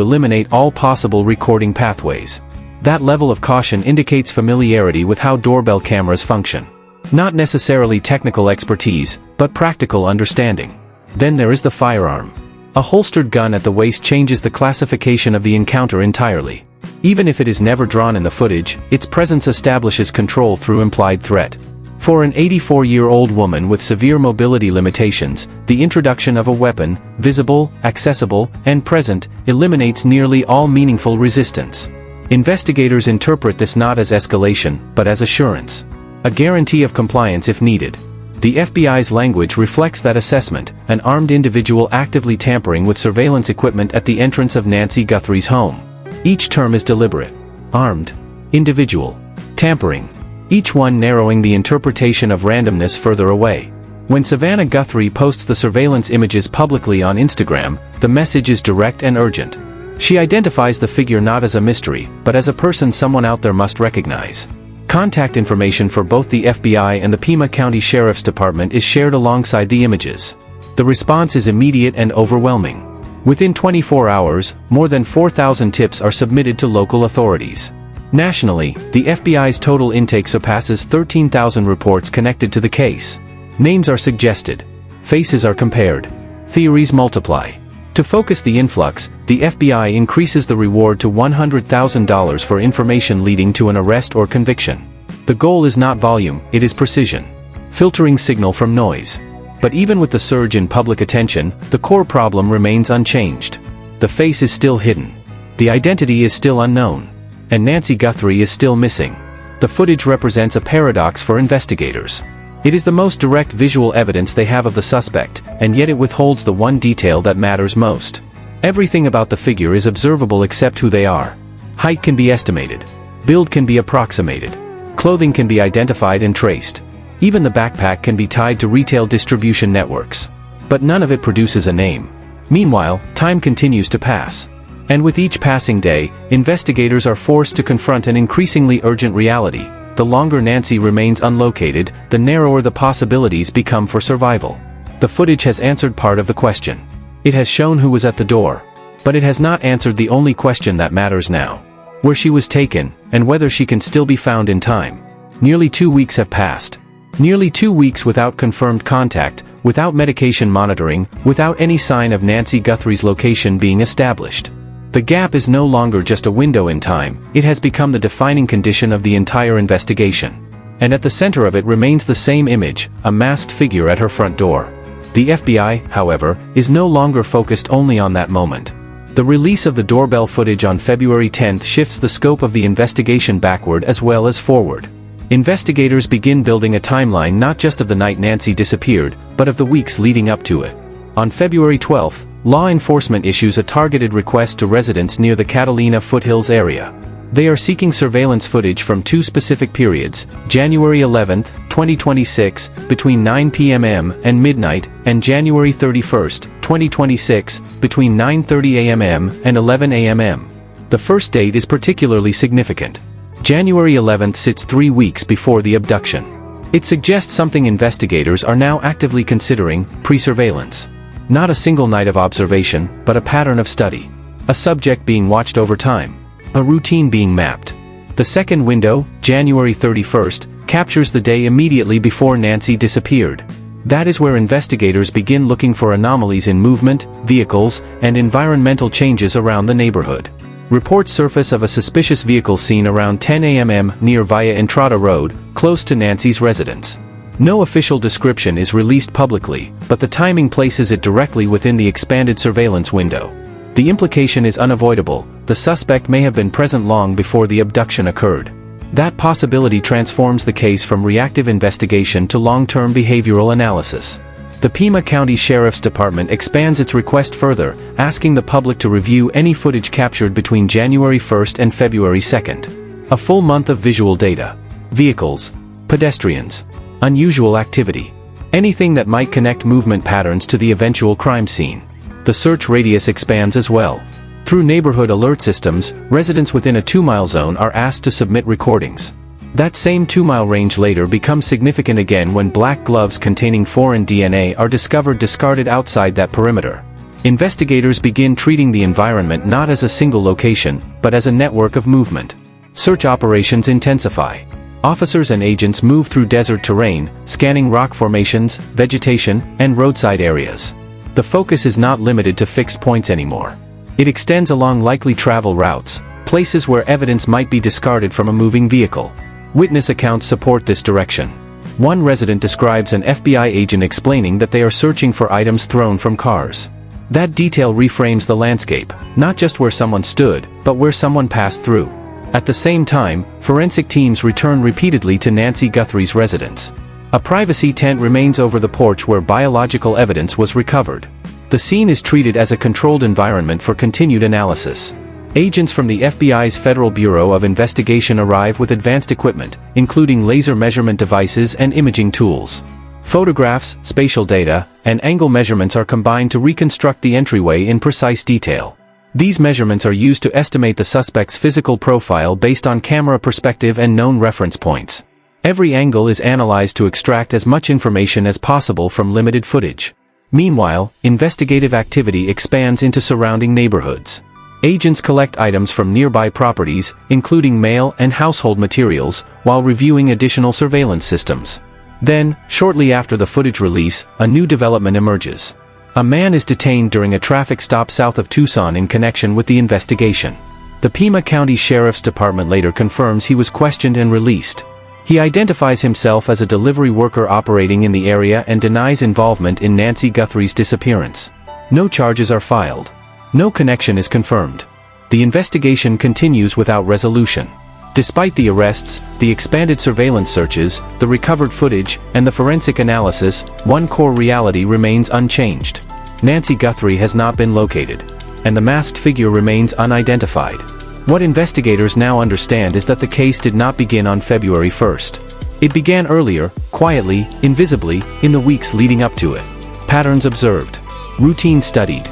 eliminate all possible recording pathways. That level of caution indicates familiarity with how doorbell cameras function. Not necessarily technical expertise, but practical understanding. Then there is the firearm. A holstered gun at the waist changes the classification of the encounter entirely. Even if it is never drawn in the footage, its presence establishes control through implied threat. For an 84-year-old woman with severe mobility limitations, the introduction of a weapon, visible, accessible, and present, eliminates nearly all meaningful resistance. Investigators interpret this not as escalation, but as assurance. A guarantee of compliance if needed. The FBI's language reflects that assessment, an armed individual actively tampering with surveillance equipment at the entrance of Nancy Guthrie's home. Each term is deliberate. Armed. Individual. Tampering. Each one narrowing the interpretation of randomness further away. When Savannah Guthrie posts the surveillance images publicly on Instagram, the message is direct and urgent. She identifies the figure not as a mystery, but as a person someone out there must recognize. Contact information for both the FBI and the Pima County Sheriff's Department is shared alongside the images. The response is immediate and overwhelming. Within 24 hours, more than 4,000 tips are submitted to local authorities. Nationally, the FBI's total intake surpasses 13,000 reports connected to the case. Names are suggested. Faces are compared. Theories multiply. To focus the influx, the FBI increases the reward to $100,000 for information leading to an arrest or conviction. The goal is not volume, it is precision. Filtering signal from noise. But even with the surge in public attention, the core problem remains unchanged. The face is still hidden. The identity is still unknown. And Nancy Guthrie is still missing. The footage represents a paradox for investigators. It is the most direct visual evidence they have of the suspect, and yet it withholds the one detail that matters most. Everything about the figure is observable except who they are. Height can be estimated. Build can be approximated. Clothing can be identified and traced. Even the backpack can be tied to retail distribution networks. But none of it produces a name. Meanwhile, time continues to pass. And with each passing day, investigators are forced to confront an increasingly urgent reality. The longer Nancy remains unlocated, the narrower the possibilities become for survival. The footage has answered part of the question. It has shown who was at the door. But it has not answered the only question that matters now. Where she was taken, and whether she can still be found in time. Nearly 2 weeks have passed. Nearly 2 weeks without confirmed contact, without medication monitoring, without any sign of Nancy Guthrie's location being established. The gap is no longer just a window in time, it has become the defining condition of the entire investigation. And at the center of it remains the same image, a masked figure at her front door. The FBI, however, is no longer focused only on that moment. The release of the doorbell footage on February 10th shifts the scope of the investigation backward as well as forward. Investigators begin building a timeline not just of the night Nancy disappeared, but of the weeks leading up to it. On February 12th, law enforcement issues a targeted request to residents near the Catalina Foothills area. They are seeking surveillance footage from 2 specific periods, January 11, 2026, between 9 p.m. and midnight, and January 31, 2026, between 9:30 a.m. and 11 a.m. The first date is particularly significant. January 11th sits 3 weeks before the abduction. It suggests something investigators are now actively considering: pre-surveillance. Not a single night of observation, but a pattern of study. A subject being watched over time. A routine being mapped. The second window, January 31st, captures the day immediately before Nancy disappeared. That is where investigators begin looking for anomalies in movement, vehicles, and environmental changes around the neighborhood. Reports surface of a suspicious vehicle seen around 10 a.m. near Via Entrada Road, close to Nancy's residence. No official description is released publicly, but the timing places it directly within the expanded surveillance window. The implication is unavoidable: the suspect may have been present long before the abduction occurred. That possibility transforms the case from reactive investigation to long-term behavioral analysis. The Pima County Sheriff's Department expands its request further, asking the public to review any footage captured between January 1st and February 2nd. A full month of visual data. Vehicles. Pedestrians. Unusual activity. Anything that might connect movement patterns to the eventual crime scene. The search radius expands as well. Through neighborhood alert systems, residents within a 2-mile zone are asked to submit recordings. That same 2-mile range later becomes significant again when black gloves containing foreign DNA are discovered discarded outside that perimeter. Investigators begin treating the environment not as a single location, but as a network of movement. Search operations intensify. Officers and agents move through desert terrain, scanning rock formations, vegetation, and roadside areas. The focus is not limited to fixed points anymore. It extends along likely travel routes, places where evidence might be discarded from a moving vehicle. Witness accounts support this direction. One resident describes an FBI agent explaining that they are searching for items thrown from cars. That detail reframes the landscape, not just where someone stood, but where someone passed through. At the same time, forensic teams return repeatedly to Nancy Guthrie's residence. A privacy tent remains over the porch where biological evidence was recovered. The scene is treated as a controlled environment for continued analysis. Agents from the FBI's Federal Bureau of Investigation arrive with advanced equipment, including laser measurement devices and imaging tools. Photographs, spatial data, and angle measurements are combined to reconstruct the entryway in precise detail. These measurements are used to estimate the suspect's physical profile based on camera perspective and known reference points. Every angle is analyzed to extract as much information as possible from limited footage. Meanwhile, investigative activity expands into surrounding neighborhoods. Agents collect items from nearby properties, including mail and household materials, while reviewing additional surveillance systems. Then, shortly after the footage release, a new development emerges. A man is detained during a traffic stop south of Tucson in connection with the investigation. The Pima County Sheriff's Department later confirms he was questioned and released. He identifies himself as a delivery worker operating in the area and denies involvement in Nancy Guthrie's disappearance. No charges are filed. No connection is confirmed. The investigation continues without resolution. Despite the arrests, the expanded surveillance searches, the recovered footage, and the forensic analysis, one core reality remains unchanged. Nancy Guthrie has not been located. And the masked figure remains unidentified. What investigators now understand is that the case did not begin on February 1st. It began earlier, quietly, invisibly, in the weeks leading up to it. Patterns observed. Routine studied.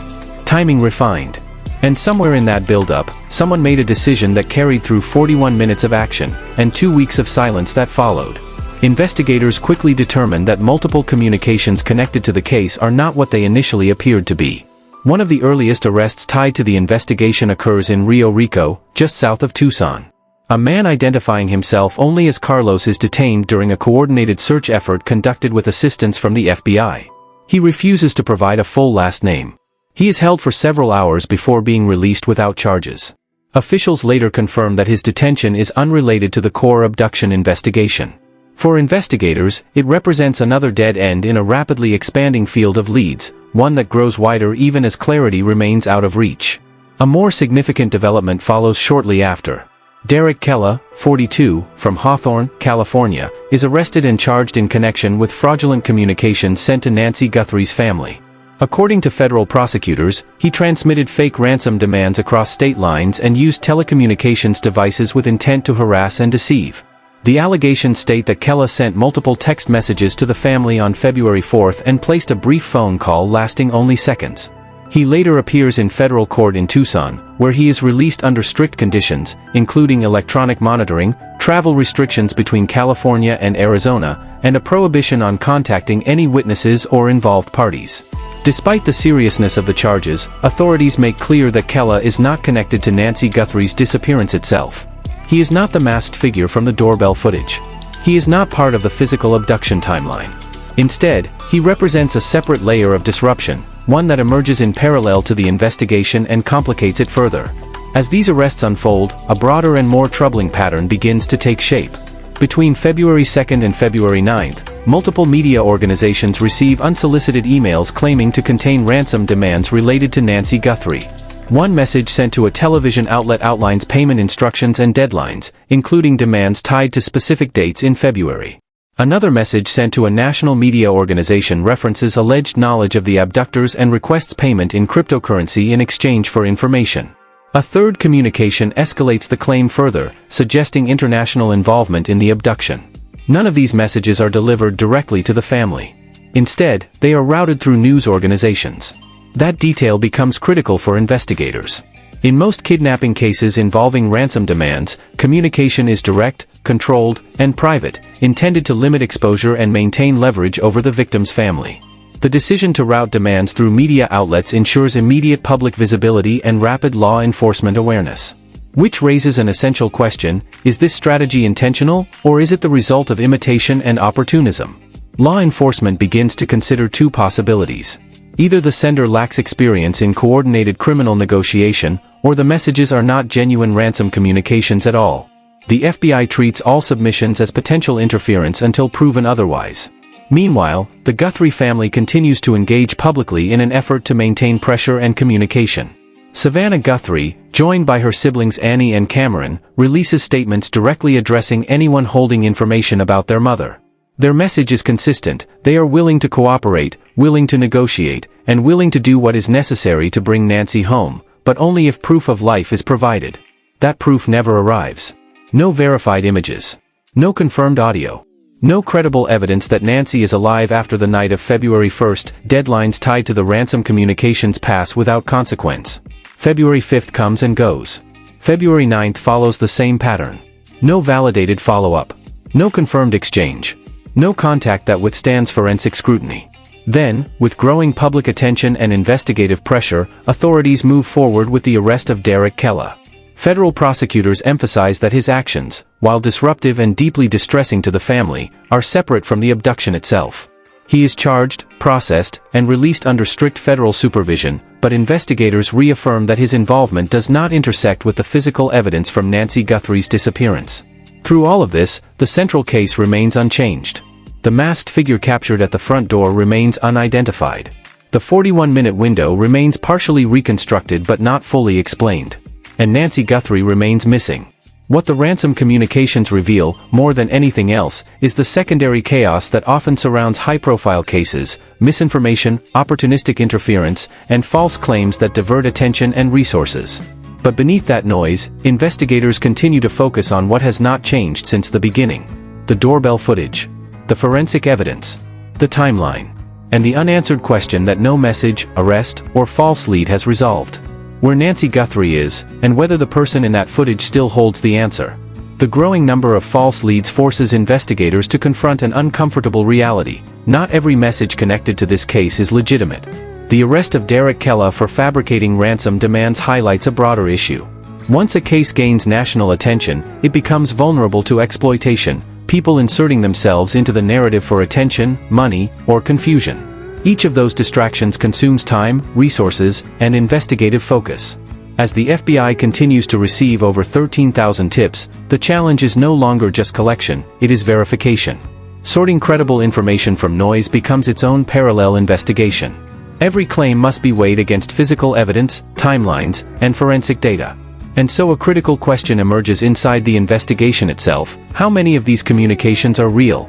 Timing refined. And somewhere in that build-up, someone made a decision that carried through 41 minutes of action, and 2 weeks of silence that followed. Investigators quickly determined that multiple communications connected to the case are not what they initially appeared to be. One of the earliest arrests tied to the investigation occurs in Rio Rico, just south of Tucson. A man identifying himself only as Carlos is detained during a coordinated search effort conducted with assistance from the FBI. He refuses to provide a full last name. He is held for several hours before being released without charges. Officials later confirm that his detention is unrelated to the core abduction investigation. For investigators, it represents another dead end in a rapidly expanding field of leads, one that grows wider even as clarity remains out of reach. A more significant development follows shortly after. Derek Kella, 42, from Hawthorne, California, is arrested and charged in connection with fraudulent communications sent to Nancy Guthrie's family. According to federal prosecutors, he transmitted fake ransom demands across state lines and used telecommunications devices with intent to harass and deceive. The allegations state that Kella sent multiple text messages to the family on February 4 and placed a brief phone call lasting only seconds. He later appears in federal court in Tucson, where he is released under strict conditions, including electronic monitoring, travel restrictions between California and Arizona, and a prohibition on contacting any witnesses or involved parties. Despite the seriousness of the charges, authorities make clear that Kella is not connected to Nancy Guthrie's disappearance itself. He is not the masked figure from the doorbell footage. He is not part of the physical abduction timeline. Instead, he represents a separate layer of disruption, one that emerges in parallel to the investigation and complicates it further. As these arrests unfold, a broader and more troubling pattern begins to take shape. Between February 2 and February 9, multiple media organizations receive unsolicited emails claiming to contain ransom demands related to Nancy Guthrie. One message sent to a television outlet outlines payment instructions and deadlines, including demands tied to specific dates in February. Another message sent to a national media organization references alleged knowledge of the abductors and requests payment in cryptocurrency in exchange for information. A third communication escalates the claim further, suggesting international involvement in the abduction. None of these messages are delivered directly to the family. Instead, they are routed through news organizations. That detail becomes critical for investigators. In most kidnapping cases involving ransom demands, communication is direct, controlled, and private, intended to limit exposure and maintain leverage over the victim's family. The decision to route demands through media outlets ensures immediate public visibility and rapid law enforcement awareness. Which raises an essential question: is this strategy intentional, or is it the result of imitation and opportunism? Law enforcement begins to consider two possibilities. Either the sender lacks experience in coordinated criminal negotiation, or the messages are not genuine ransom communications at all. The FBI treats all submissions as potential interference until proven otherwise. Meanwhile, the Guthrie family continues to engage publicly in an effort to maintain pressure and communication. Savannah Guthrie, joined by her siblings Annie and Cameron, releases statements directly addressing anyone holding information about their mother. Their message is consistent: they are willing to cooperate, willing to negotiate, and willing to do what is necessary to bring Nancy home, but only if proof of life is provided. That proof never arrives. No verified images. No confirmed audio. No credible evidence that Nancy is alive after the night of February 1. Deadlines tied to the ransom communications pass without consequence. February 5 comes and goes. February 9 follows the same pattern. No validated follow-up. No confirmed exchange. No contact that withstands forensic scrutiny. Then, with growing public attention and investigative pressure, authorities move forward with the arrest of Derek Kella. Federal prosecutors emphasize that his actions, while disruptive and deeply distressing to the family, are separate from the abduction itself. He is charged, processed, and released under strict federal supervision, but investigators reaffirm that his involvement does not intersect with the physical evidence from Nancy Guthrie's disappearance. Through all of this, the central case remains unchanged. The masked figure captured at the front door remains unidentified. The 41-minute window remains partially reconstructed but not fully explained. And Nancy Guthrie remains missing. What the ransom communications reveal, more than anything else, is the secondary chaos that often surrounds high-profile cases: misinformation, opportunistic interference, and false claims that divert attention and resources. But beneath that noise, investigators continue to focus on what has not changed since the beginning: the doorbell footage, the forensic evidence, the timeline, and the unanswered question that no message, arrest, or false lead has resolved. Where Nancy Guthrie is, and whether the person in that footage still holds the answer. The growing number of false leads forces investigators to confront an uncomfortable reality: not every message connected to this case is legitimate. The arrest of Derek Kella for fabricating ransom demands highlights a broader issue. Once a case gains national attention, it becomes vulnerable to exploitation, people inserting themselves into the narrative for attention, money, or confusion. Each of those distractions consumes time, resources, and investigative focus. As the FBI continues to receive over 13,000 tips, the challenge is no longer just collection, it is verification. Sorting credible information from noise becomes its own parallel investigation. Every claim must be weighed against physical evidence, timelines, and forensic data. And so a critical question emerges inside the investigation itself: how many of these communications are real?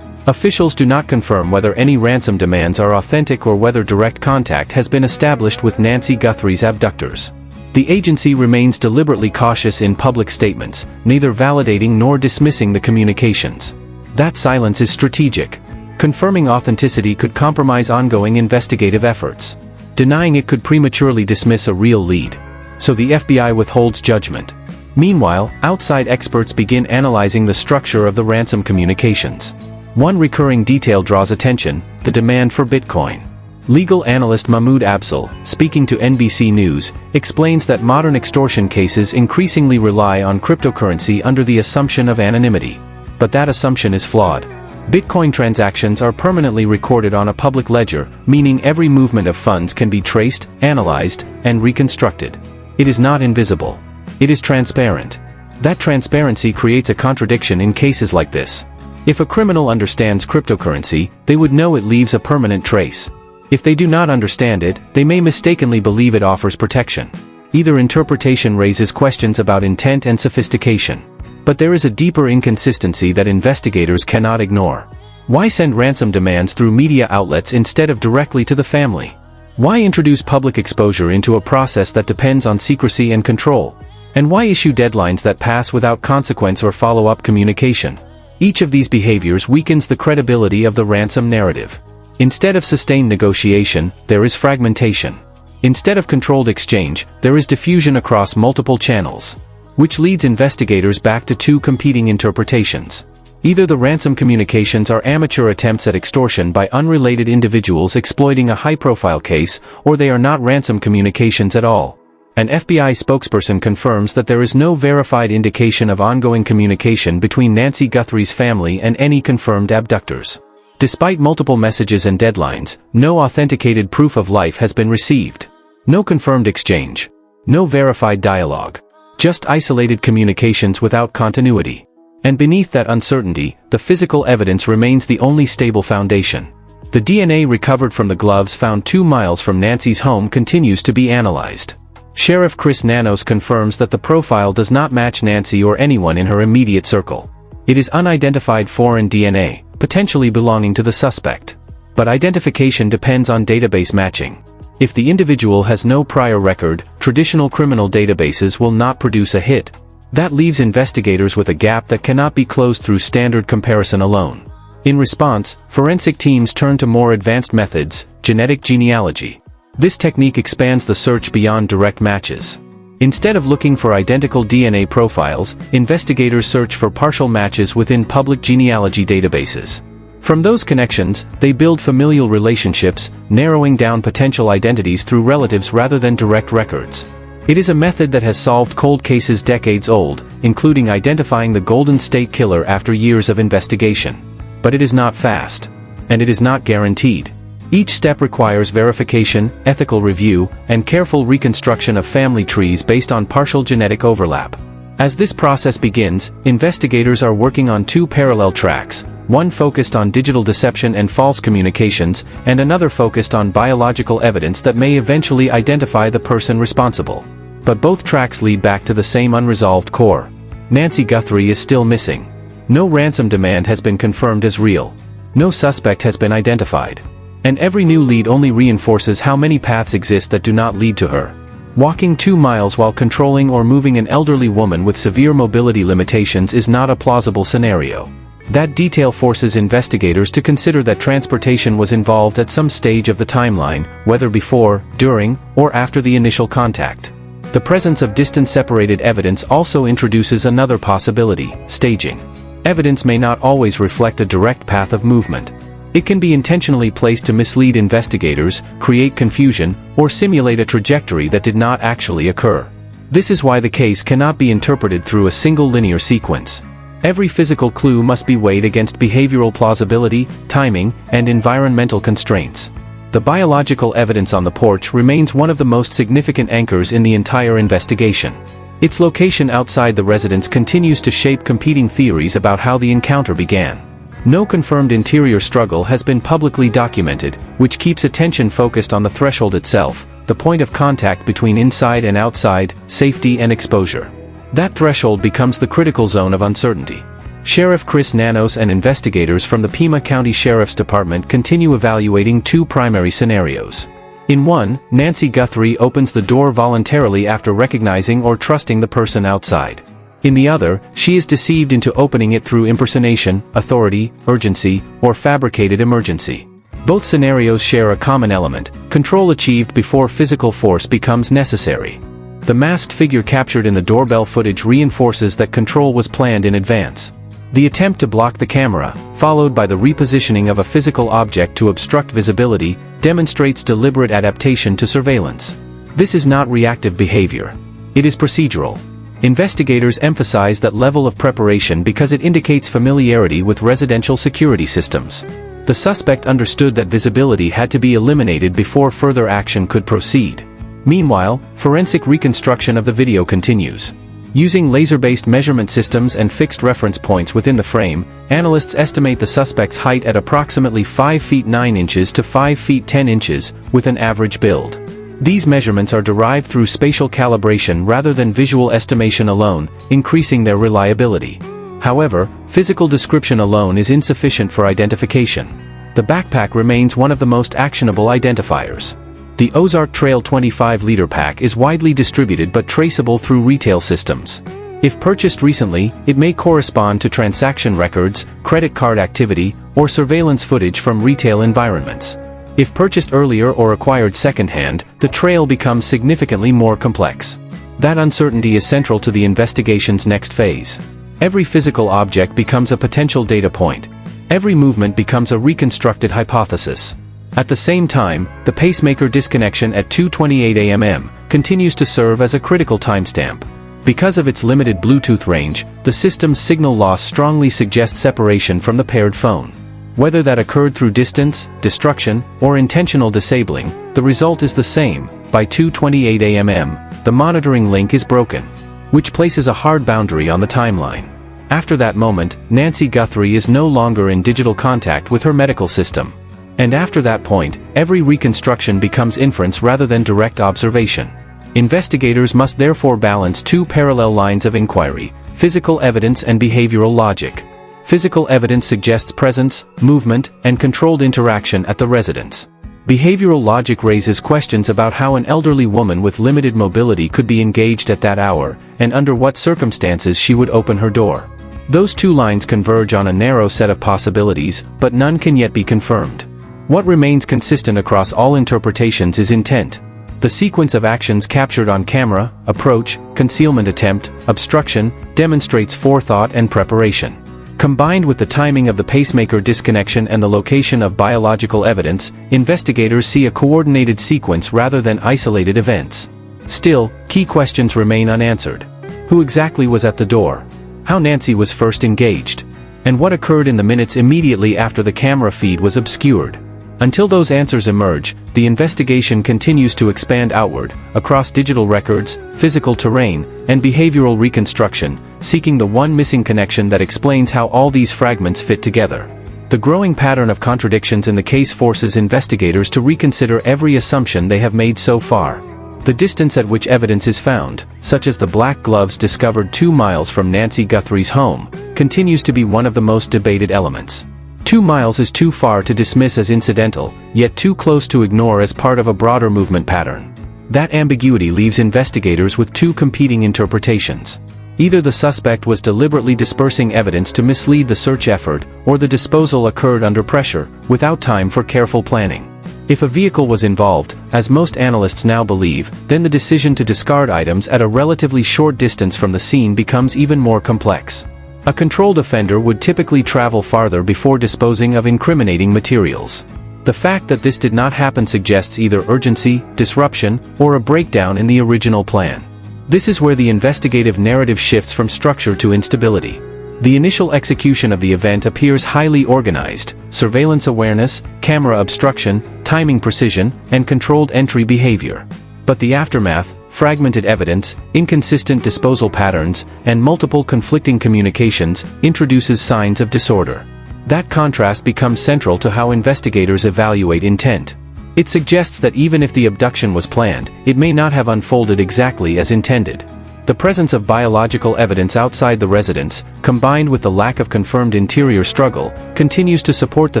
Officials do not confirm whether any ransom demands are authentic or whether direct contact has been established with Nancy Guthrie's abductors. The agency remains deliberately cautious in public statements, neither validating nor dismissing the communications. That silence is strategic. Confirming authenticity could compromise ongoing investigative efforts. Denying it could prematurely dismiss a real lead. So the FBI withholds judgment. Meanwhile, outside experts begin analyzing the structure of the ransom communications. One recurring detail draws attention: the demand for Bitcoin. Legal analyst Mahmoud Absal, speaking to NBC News, explains that modern extortion cases increasingly rely on cryptocurrency under the assumption of anonymity. But that assumption is flawed. Bitcoin transactions are permanently recorded on a public ledger, meaning every movement of funds can be traced, analyzed, and reconstructed. It is not invisible. It is transparent. That transparency creates a contradiction in cases like this. If a criminal understands cryptocurrency, they would know it leaves a permanent trace. If they do not understand it, they may mistakenly believe it offers protection. Either interpretation raises questions about intent and sophistication. But there is a deeper inconsistency that investigators cannot ignore. Why send ransom demands through media outlets instead of directly to the family? Why introduce public exposure into a process that depends on secrecy and control? And why issue deadlines that pass without consequence or follow-up communication? Each of these behaviors weakens the credibility of the ransom narrative. Instead of sustained negotiation, there is fragmentation. Instead of controlled exchange, there is diffusion across multiple channels. Which leads investigators back to two competing interpretations. Either the ransom communications are amateur attempts at extortion by unrelated individuals exploiting a high-profile case, or they are not ransom communications at all. An FBI spokesperson confirms that there is no verified indication of ongoing communication between Nancy Guthrie's family and any confirmed abductors. Despite multiple messages and deadlines, no authenticated proof of life has been received. No confirmed exchange. No verified dialogue. Just isolated communications without continuity. And beneath that uncertainty, the physical evidence remains the only stable foundation. The DNA recovered from the gloves found 2 miles from Nancy's home continues to be analyzed. Sheriff Chris Nanos confirms that the profile does not match Nancy or anyone in her immediate circle. It is unidentified foreign DNA, potentially belonging to the suspect. But identification depends on database matching. If the individual has no prior record, traditional criminal databases will not produce a hit. That leaves investigators with a gap that cannot be closed through standard comparison alone. In response, forensic teams turn to more advanced methods: genetic genealogy. This technique expands the search beyond direct matches. Instead of looking for identical DNA profiles, investigators search for partial matches within public genealogy databases. From those connections, they build familial relationships, narrowing down potential identities through relatives rather than direct records. It is a method that has solved cold cases decades old, including identifying the Golden State Killer after years of investigation. But it is not fast. And it is not guaranteed. Each step requires verification, ethical review, and careful reconstruction of family trees based on partial genetic overlap. As this process begins, investigators are working on 2 parallel tracks, one focused on digital deception and false communications, and another focused on biological evidence that may eventually identify the person responsible. But both tracks lead back to the same unresolved core. Nancy Guthrie is still missing. No ransom demand has been confirmed as real. No suspect has been identified. And every new lead only reinforces how many paths exist that do not lead to her. Walking 2 miles while controlling or moving an elderly woman with severe mobility limitations is not a plausible scenario. That detail forces investigators to consider that transportation was involved at some stage of the timeline, whether before, during, or after the initial contact. The presence of distance-separated evidence also introduces another possibility: staging. Evidence may not always reflect a direct path of movement. It can be intentionally placed to mislead investigators, create confusion, or simulate a trajectory that did not actually occur. This is why the case cannot be interpreted through a single linear sequence. Every physical clue must be weighed against behavioral plausibility, timing, and environmental constraints. The biological evidence on the porch remains one of the most significant anchors in the entire investigation. Its location outside the residence continues to shape competing theories about how the encounter began. No confirmed interior struggle has been publicly documented, which keeps attention focused on the threshold itself, the point of contact between inside and outside, safety and exposure. That threshold becomes the critical zone of uncertainty. Sheriff Chris Nanos and investigators from the Pima County Sheriff's Department continue evaluating two primary scenarios. In one, Nancy Guthrie opens the door voluntarily after recognizing or trusting the person outside. In the other, she is deceived into opening it through impersonation, authority, urgency, or fabricated emergency. Both scenarios share a common element: control achieved before physical force becomes necessary. The masked figure captured in the doorbell footage reinforces that control was planned in advance. The attempt to block the camera, followed by the repositioning of a physical object to obstruct visibility, demonstrates deliberate adaptation to surveillance. This is not reactive behavior. It is procedural. Investigators emphasize that level of preparation because it indicates familiarity with residential security systems. The suspect understood that visibility had to be eliminated before further action could proceed. Meanwhile, forensic reconstruction of the video continues. Using laser-based measurement systems and fixed reference points within the frame, analysts estimate the suspect's height at approximately 5 feet 9 inches to 5 feet 10 inches, with an average build. These measurements are derived through spatial calibration rather than visual estimation alone, increasing their reliability. However, physical description alone is insufficient for identification. The backpack remains one of the most actionable identifiers. The Ozark Trail 25-liter pack is widely distributed but traceable through retail systems. If purchased recently, it may correspond to transaction records, credit card activity, or surveillance footage from retail environments. If purchased earlier or acquired secondhand, the trail becomes significantly more complex. That uncertainty is central to the investigation's next phase. Every physical object becomes a potential data point. Every movement becomes a reconstructed hypothesis. At the same time, the pacemaker disconnection at 2:28 a.m. continues to serve as a critical timestamp. Because of its limited Bluetooth range, the system's signal loss strongly suggests separation from the paired phone. Whether that occurred through distance, destruction, or intentional disabling, the result is the same. By 2:28 a.m., the monitoring link is broken, which places a hard boundary on the timeline. After that moment, Nancy Guthrie is no longer in digital contact with her medical system. And after that point, every reconstruction becomes inference rather than direct observation. Investigators must therefore balance two parallel lines of inquiry: physical evidence and behavioral logic. Physical evidence suggests presence, movement, and controlled interaction at the residence. Behavioral logic raises questions about how an elderly woman with limited mobility could be engaged at that hour, and under what circumstances she would open her door. Those two lines converge on a narrow set of possibilities, but none can yet be confirmed. What remains consistent across all interpretations is intent. The sequence of actions captured on camera, approach, concealment attempt, obstruction, demonstrates forethought and preparation. Combined with the timing of the pacemaker disconnection and the location of biological evidence, investigators see a coordinated sequence rather than isolated events. Still, key questions remain unanswered. Who exactly was at the door? How Nancy was first engaged? And what occurred in the minutes immediately after the camera feed was obscured? Until those answers emerge, the investigation continues to expand outward, across digital records, physical terrain, and behavioral reconstruction, seeking the one missing connection that explains how all these fragments fit together. The growing pattern of contradictions in the case forces investigators to reconsider every assumption they have made so far. The distance at which evidence is found, such as the black gloves discovered 2 miles from Nancy Guthrie's home, continues to be one of the most debated elements. 2 miles is too far to dismiss as incidental, yet too close to ignore as part of a broader movement pattern. That ambiguity leaves investigators with two competing interpretations. Either the suspect was deliberately dispersing evidence to mislead the search effort, or the disposal occurred under pressure, without time for careful planning. If a vehicle was involved, as most analysts now believe, then the decision to discard items at a relatively short distance from the scene becomes even more complex. A controlled offender would typically travel farther before disposing of incriminating materials. The fact that this did not happen suggests either urgency, disruption, or a breakdown in the original plan. This is where the investigative narrative shifts from structure to instability. The initial execution of the event appears highly organized: surveillance awareness, camera obstruction, timing precision, and controlled entry behavior. But the aftermath, fragmented evidence, inconsistent disposal patterns, and multiple conflicting communications, introduces signs of disorder. That contrast becomes central to how investigators evaluate intent. It suggests that even if the abduction was planned, it may not have unfolded exactly as intended. The presence of biological evidence outside the residence, combined with the lack of confirmed interior struggle, continues to support the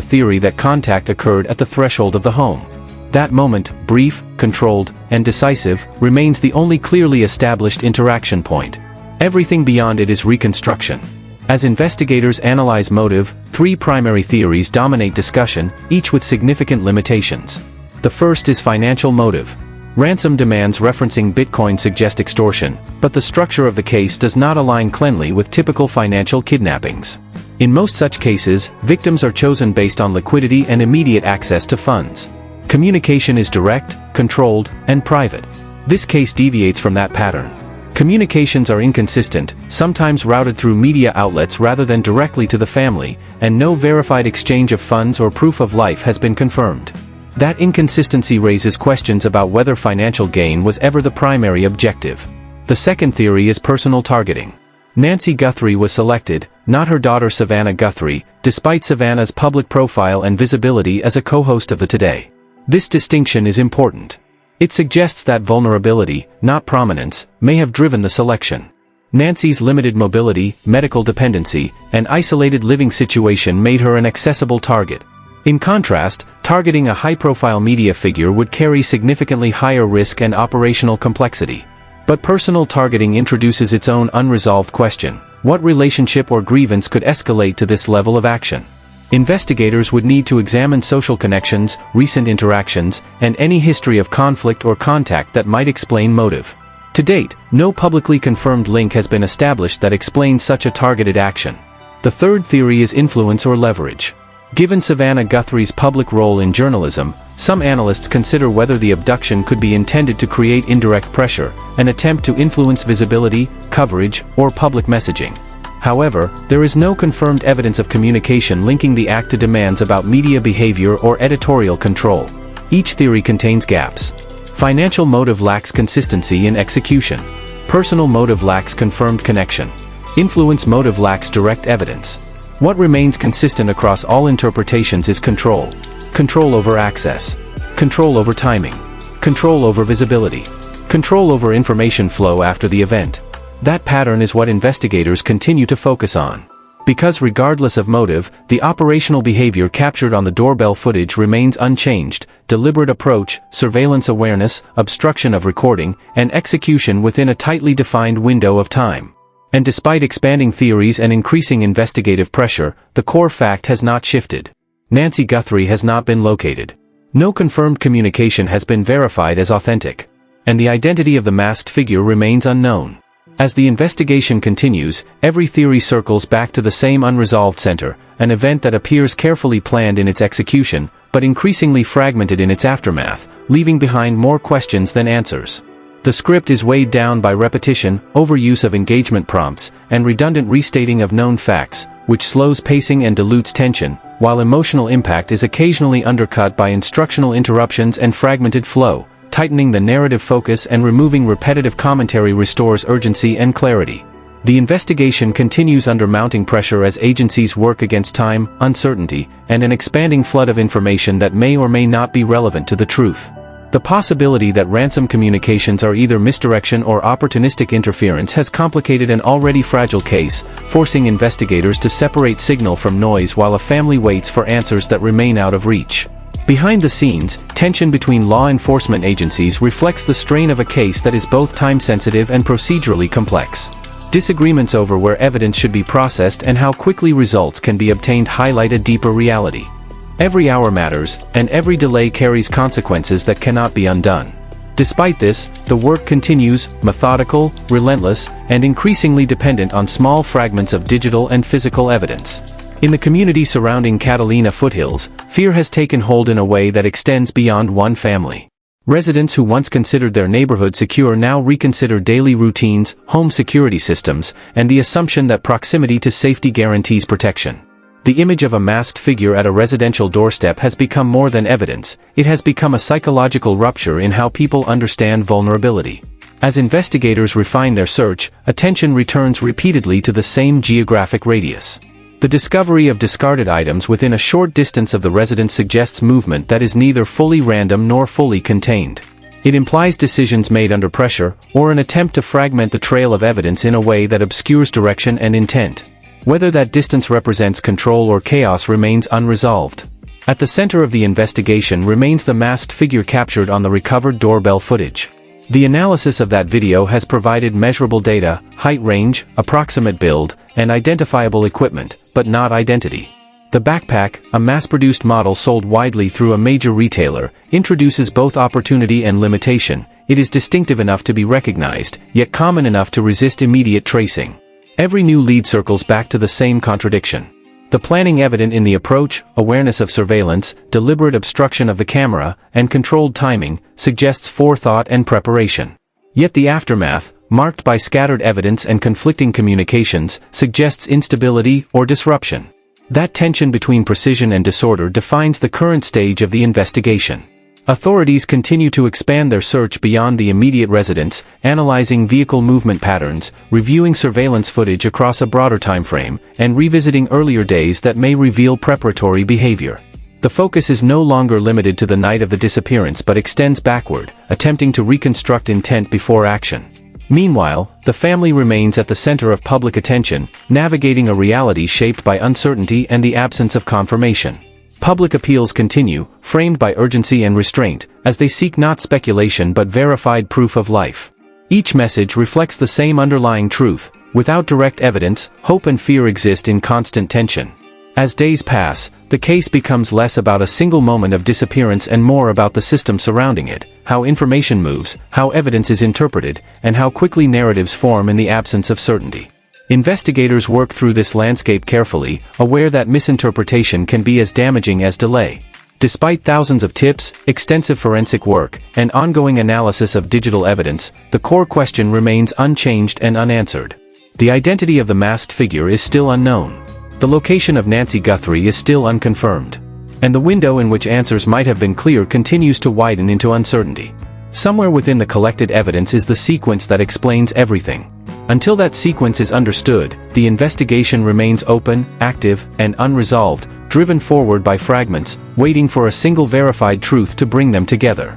theory that contact occurred at the threshold of the home. That moment, brief, controlled, and decisive, remains the only clearly established interaction point. Everything beyond it is reconstruction. As investigators analyze motive, three primary theories dominate discussion, each with significant limitations. The first is financial motive. Ransom demands referencing Bitcoin suggest extortion, but the structure of the case does not align cleanly with typical financial kidnappings. In most such cases, victims are chosen based on liquidity and immediate access to funds. Communication is direct, controlled, and private. This case deviates from that pattern. Communications are inconsistent, sometimes routed through media outlets rather than directly to the family, and no verified exchange of funds or proof of life has been confirmed. That inconsistency raises questions about whether financial gain was ever the primary objective. The second theory is personal targeting. Nancy Guthrie was selected, not her daughter Savannah Guthrie, despite Savannah's public profile and visibility as a co-host of the Today. This distinction is important. It suggests that vulnerability, not prominence, may have driven the selection. Nancy's limited mobility, medical dependency, and isolated living situation made her an accessible target. In contrast, targeting a high-profile media figure would carry significantly higher risk and operational complexity. But personal targeting introduces its own unresolved question: what relationship or grievance could escalate to this level of action? Investigators would need to examine social connections, recent interactions, and any history of conflict or contact that might explain motive. To date, no publicly confirmed link has been established that explains such a targeted action. The third theory is influence or leverage. Given Savannah Guthrie's public role in journalism, some analysts consider whether the abduction could be intended to create indirect pressure, an attempt to influence visibility, coverage, or public messaging. However, there is no confirmed evidence of communication linking the act to demands about media behavior or editorial control. Each theory contains gaps. Financial motive lacks consistency in execution. Personal motive lacks confirmed connection. Influence motive lacks direct evidence. What remains consistent across all interpretations is control. Control over access. Control over timing. Control over visibility. Control over information flow after the event. That pattern is what investigators continue to focus on. Because regardless of motive, the operational behavior captured on the doorbell footage remains unchanged: deliberate approach, surveillance awareness, obstruction of recording, and execution within a tightly defined window of time. And despite expanding theories and increasing investigative pressure, the core fact has not shifted. Nancy Guthrie has not been located. No confirmed communication has been verified as authentic. And the identity of the masked figure remains unknown. As the investigation continues, every theory circles back to the same unresolved center: an event that appears carefully planned in its execution, but increasingly fragmented in its aftermath, leaving behind more questions than answers. The script is weighed down by repetition, overuse of engagement prompts, and redundant restating of known facts, which slows pacing and dilutes tension, while emotional impact is occasionally undercut by instructional interruptions and fragmented flow. Tightening the narrative focus and removing repetitive commentary restores urgency and clarity. The investigation continues under mounting pressure as agencies work against time, uncertainty, and an expanding flood of information that may or may not be relevant to the truth. The possibility that ransom communications are either misdirection or opportunistic interference has complicated an already fragile case, forcing investigators to separate signal from noise while a family waits for answers that remain out of reach. Behind the scenes, tension between law enforcement agencies reflects the strain of a case that is both time-sensitive and procedurally complex. Disagreements over where evidence should be processed and how quickly results can be obtained highlight a deeper reality. Every hour matters, and every delay carries consequences that cannot be undone. Despite this, the work continues, methodical, relentless, and increasingly dependent on small fragments of digital and physical evidence. In the community surrounding Catalina Foothills, fear has taken hold in a way that extends beyond one family. Residents who once considered their neighborhood secure now reconsider daily routines, home security systems, and the assumption that proximity to safety guarantees protection. The image of a masked figure at a residential doorstep has become more than evidence, it has become a psychological rupture in how people understand vulnerability. As investigators refine their search, attention returns repeatedly to the same geographic radius. The discovery of discarded items within a short distance of the residence suggests movement that is neither fully random nor fully contained. It implies decisions made under pressure, or an attempt to fragment the trail of evidence in a way that obscures direction and intent. Whether that distance represents control or chaos remains unresolved. At the center of the investigation remains the masked figure captured on the recovered doorbell footage. The analysis of that video has provided measurable data, height range, approximate build, and identifiable equipment, but not identity. The backpack, a mass-produced model sold widely through a major retailer, introduces both opportunity and limitation. It is distinctive enough to be recognized, yet common enough to resist immediate tracing. Every new lead circles back to the same contradiction. The planning evident in the approach, awareness of surveillance, deliberate obstruction of the camera, and controlled timing, suggests forethought and preparation. Yet the aftermath, marked by scattered evidence and conflicting communications, suggests instability or disruption. That tension between precision and disorder defines the current stage of the investigation. Authorities continue to expand their search beyond the immediate residence, analyzing vehicle movement patterns, reviewing surveillance footage across a broader timeframe, and revisiting earlier days that may reveal preparatory behavior. The focus is no longer limited to the night of the disappearance but extends backward, attempting to reconstruct intent before action. Meanwhile, the family remains at the center of public attention, navigating a reality shaped by uncertainty and the absence of confirmation. Public appeals continue, framed by urgency and restraint, as they seek not speculation but verified proof of life. Each message reflects the same underlying truth: without direct evidence, hope and fear exist in constant tension. As days pass, the case becomes less about a single moment of disappearance and more about the system surrounding it, how information moves, how evidence is interpreted, and how quickly narratives form in the absence of certainty. Investigators work through this landscape carefully, aware that misinterpretation can be as damaging as delay. Despite thousands of tips, extensive forensic work, and ongoing analysis of digital evidence, the core question remains unchanged and unanswered. The identity of the masked figure is still unknown. The location of Nancy Guthrie is still unconfirmed. And the window in which answers might have been clear continues to widen into uncertainty. Somewhere within the collected evidence is the sequence that explains everything. Until that sequence is understood, the investigation remains open, active, and unresolved, driven forward by fragments, waiting for a single verified truth to bring them together.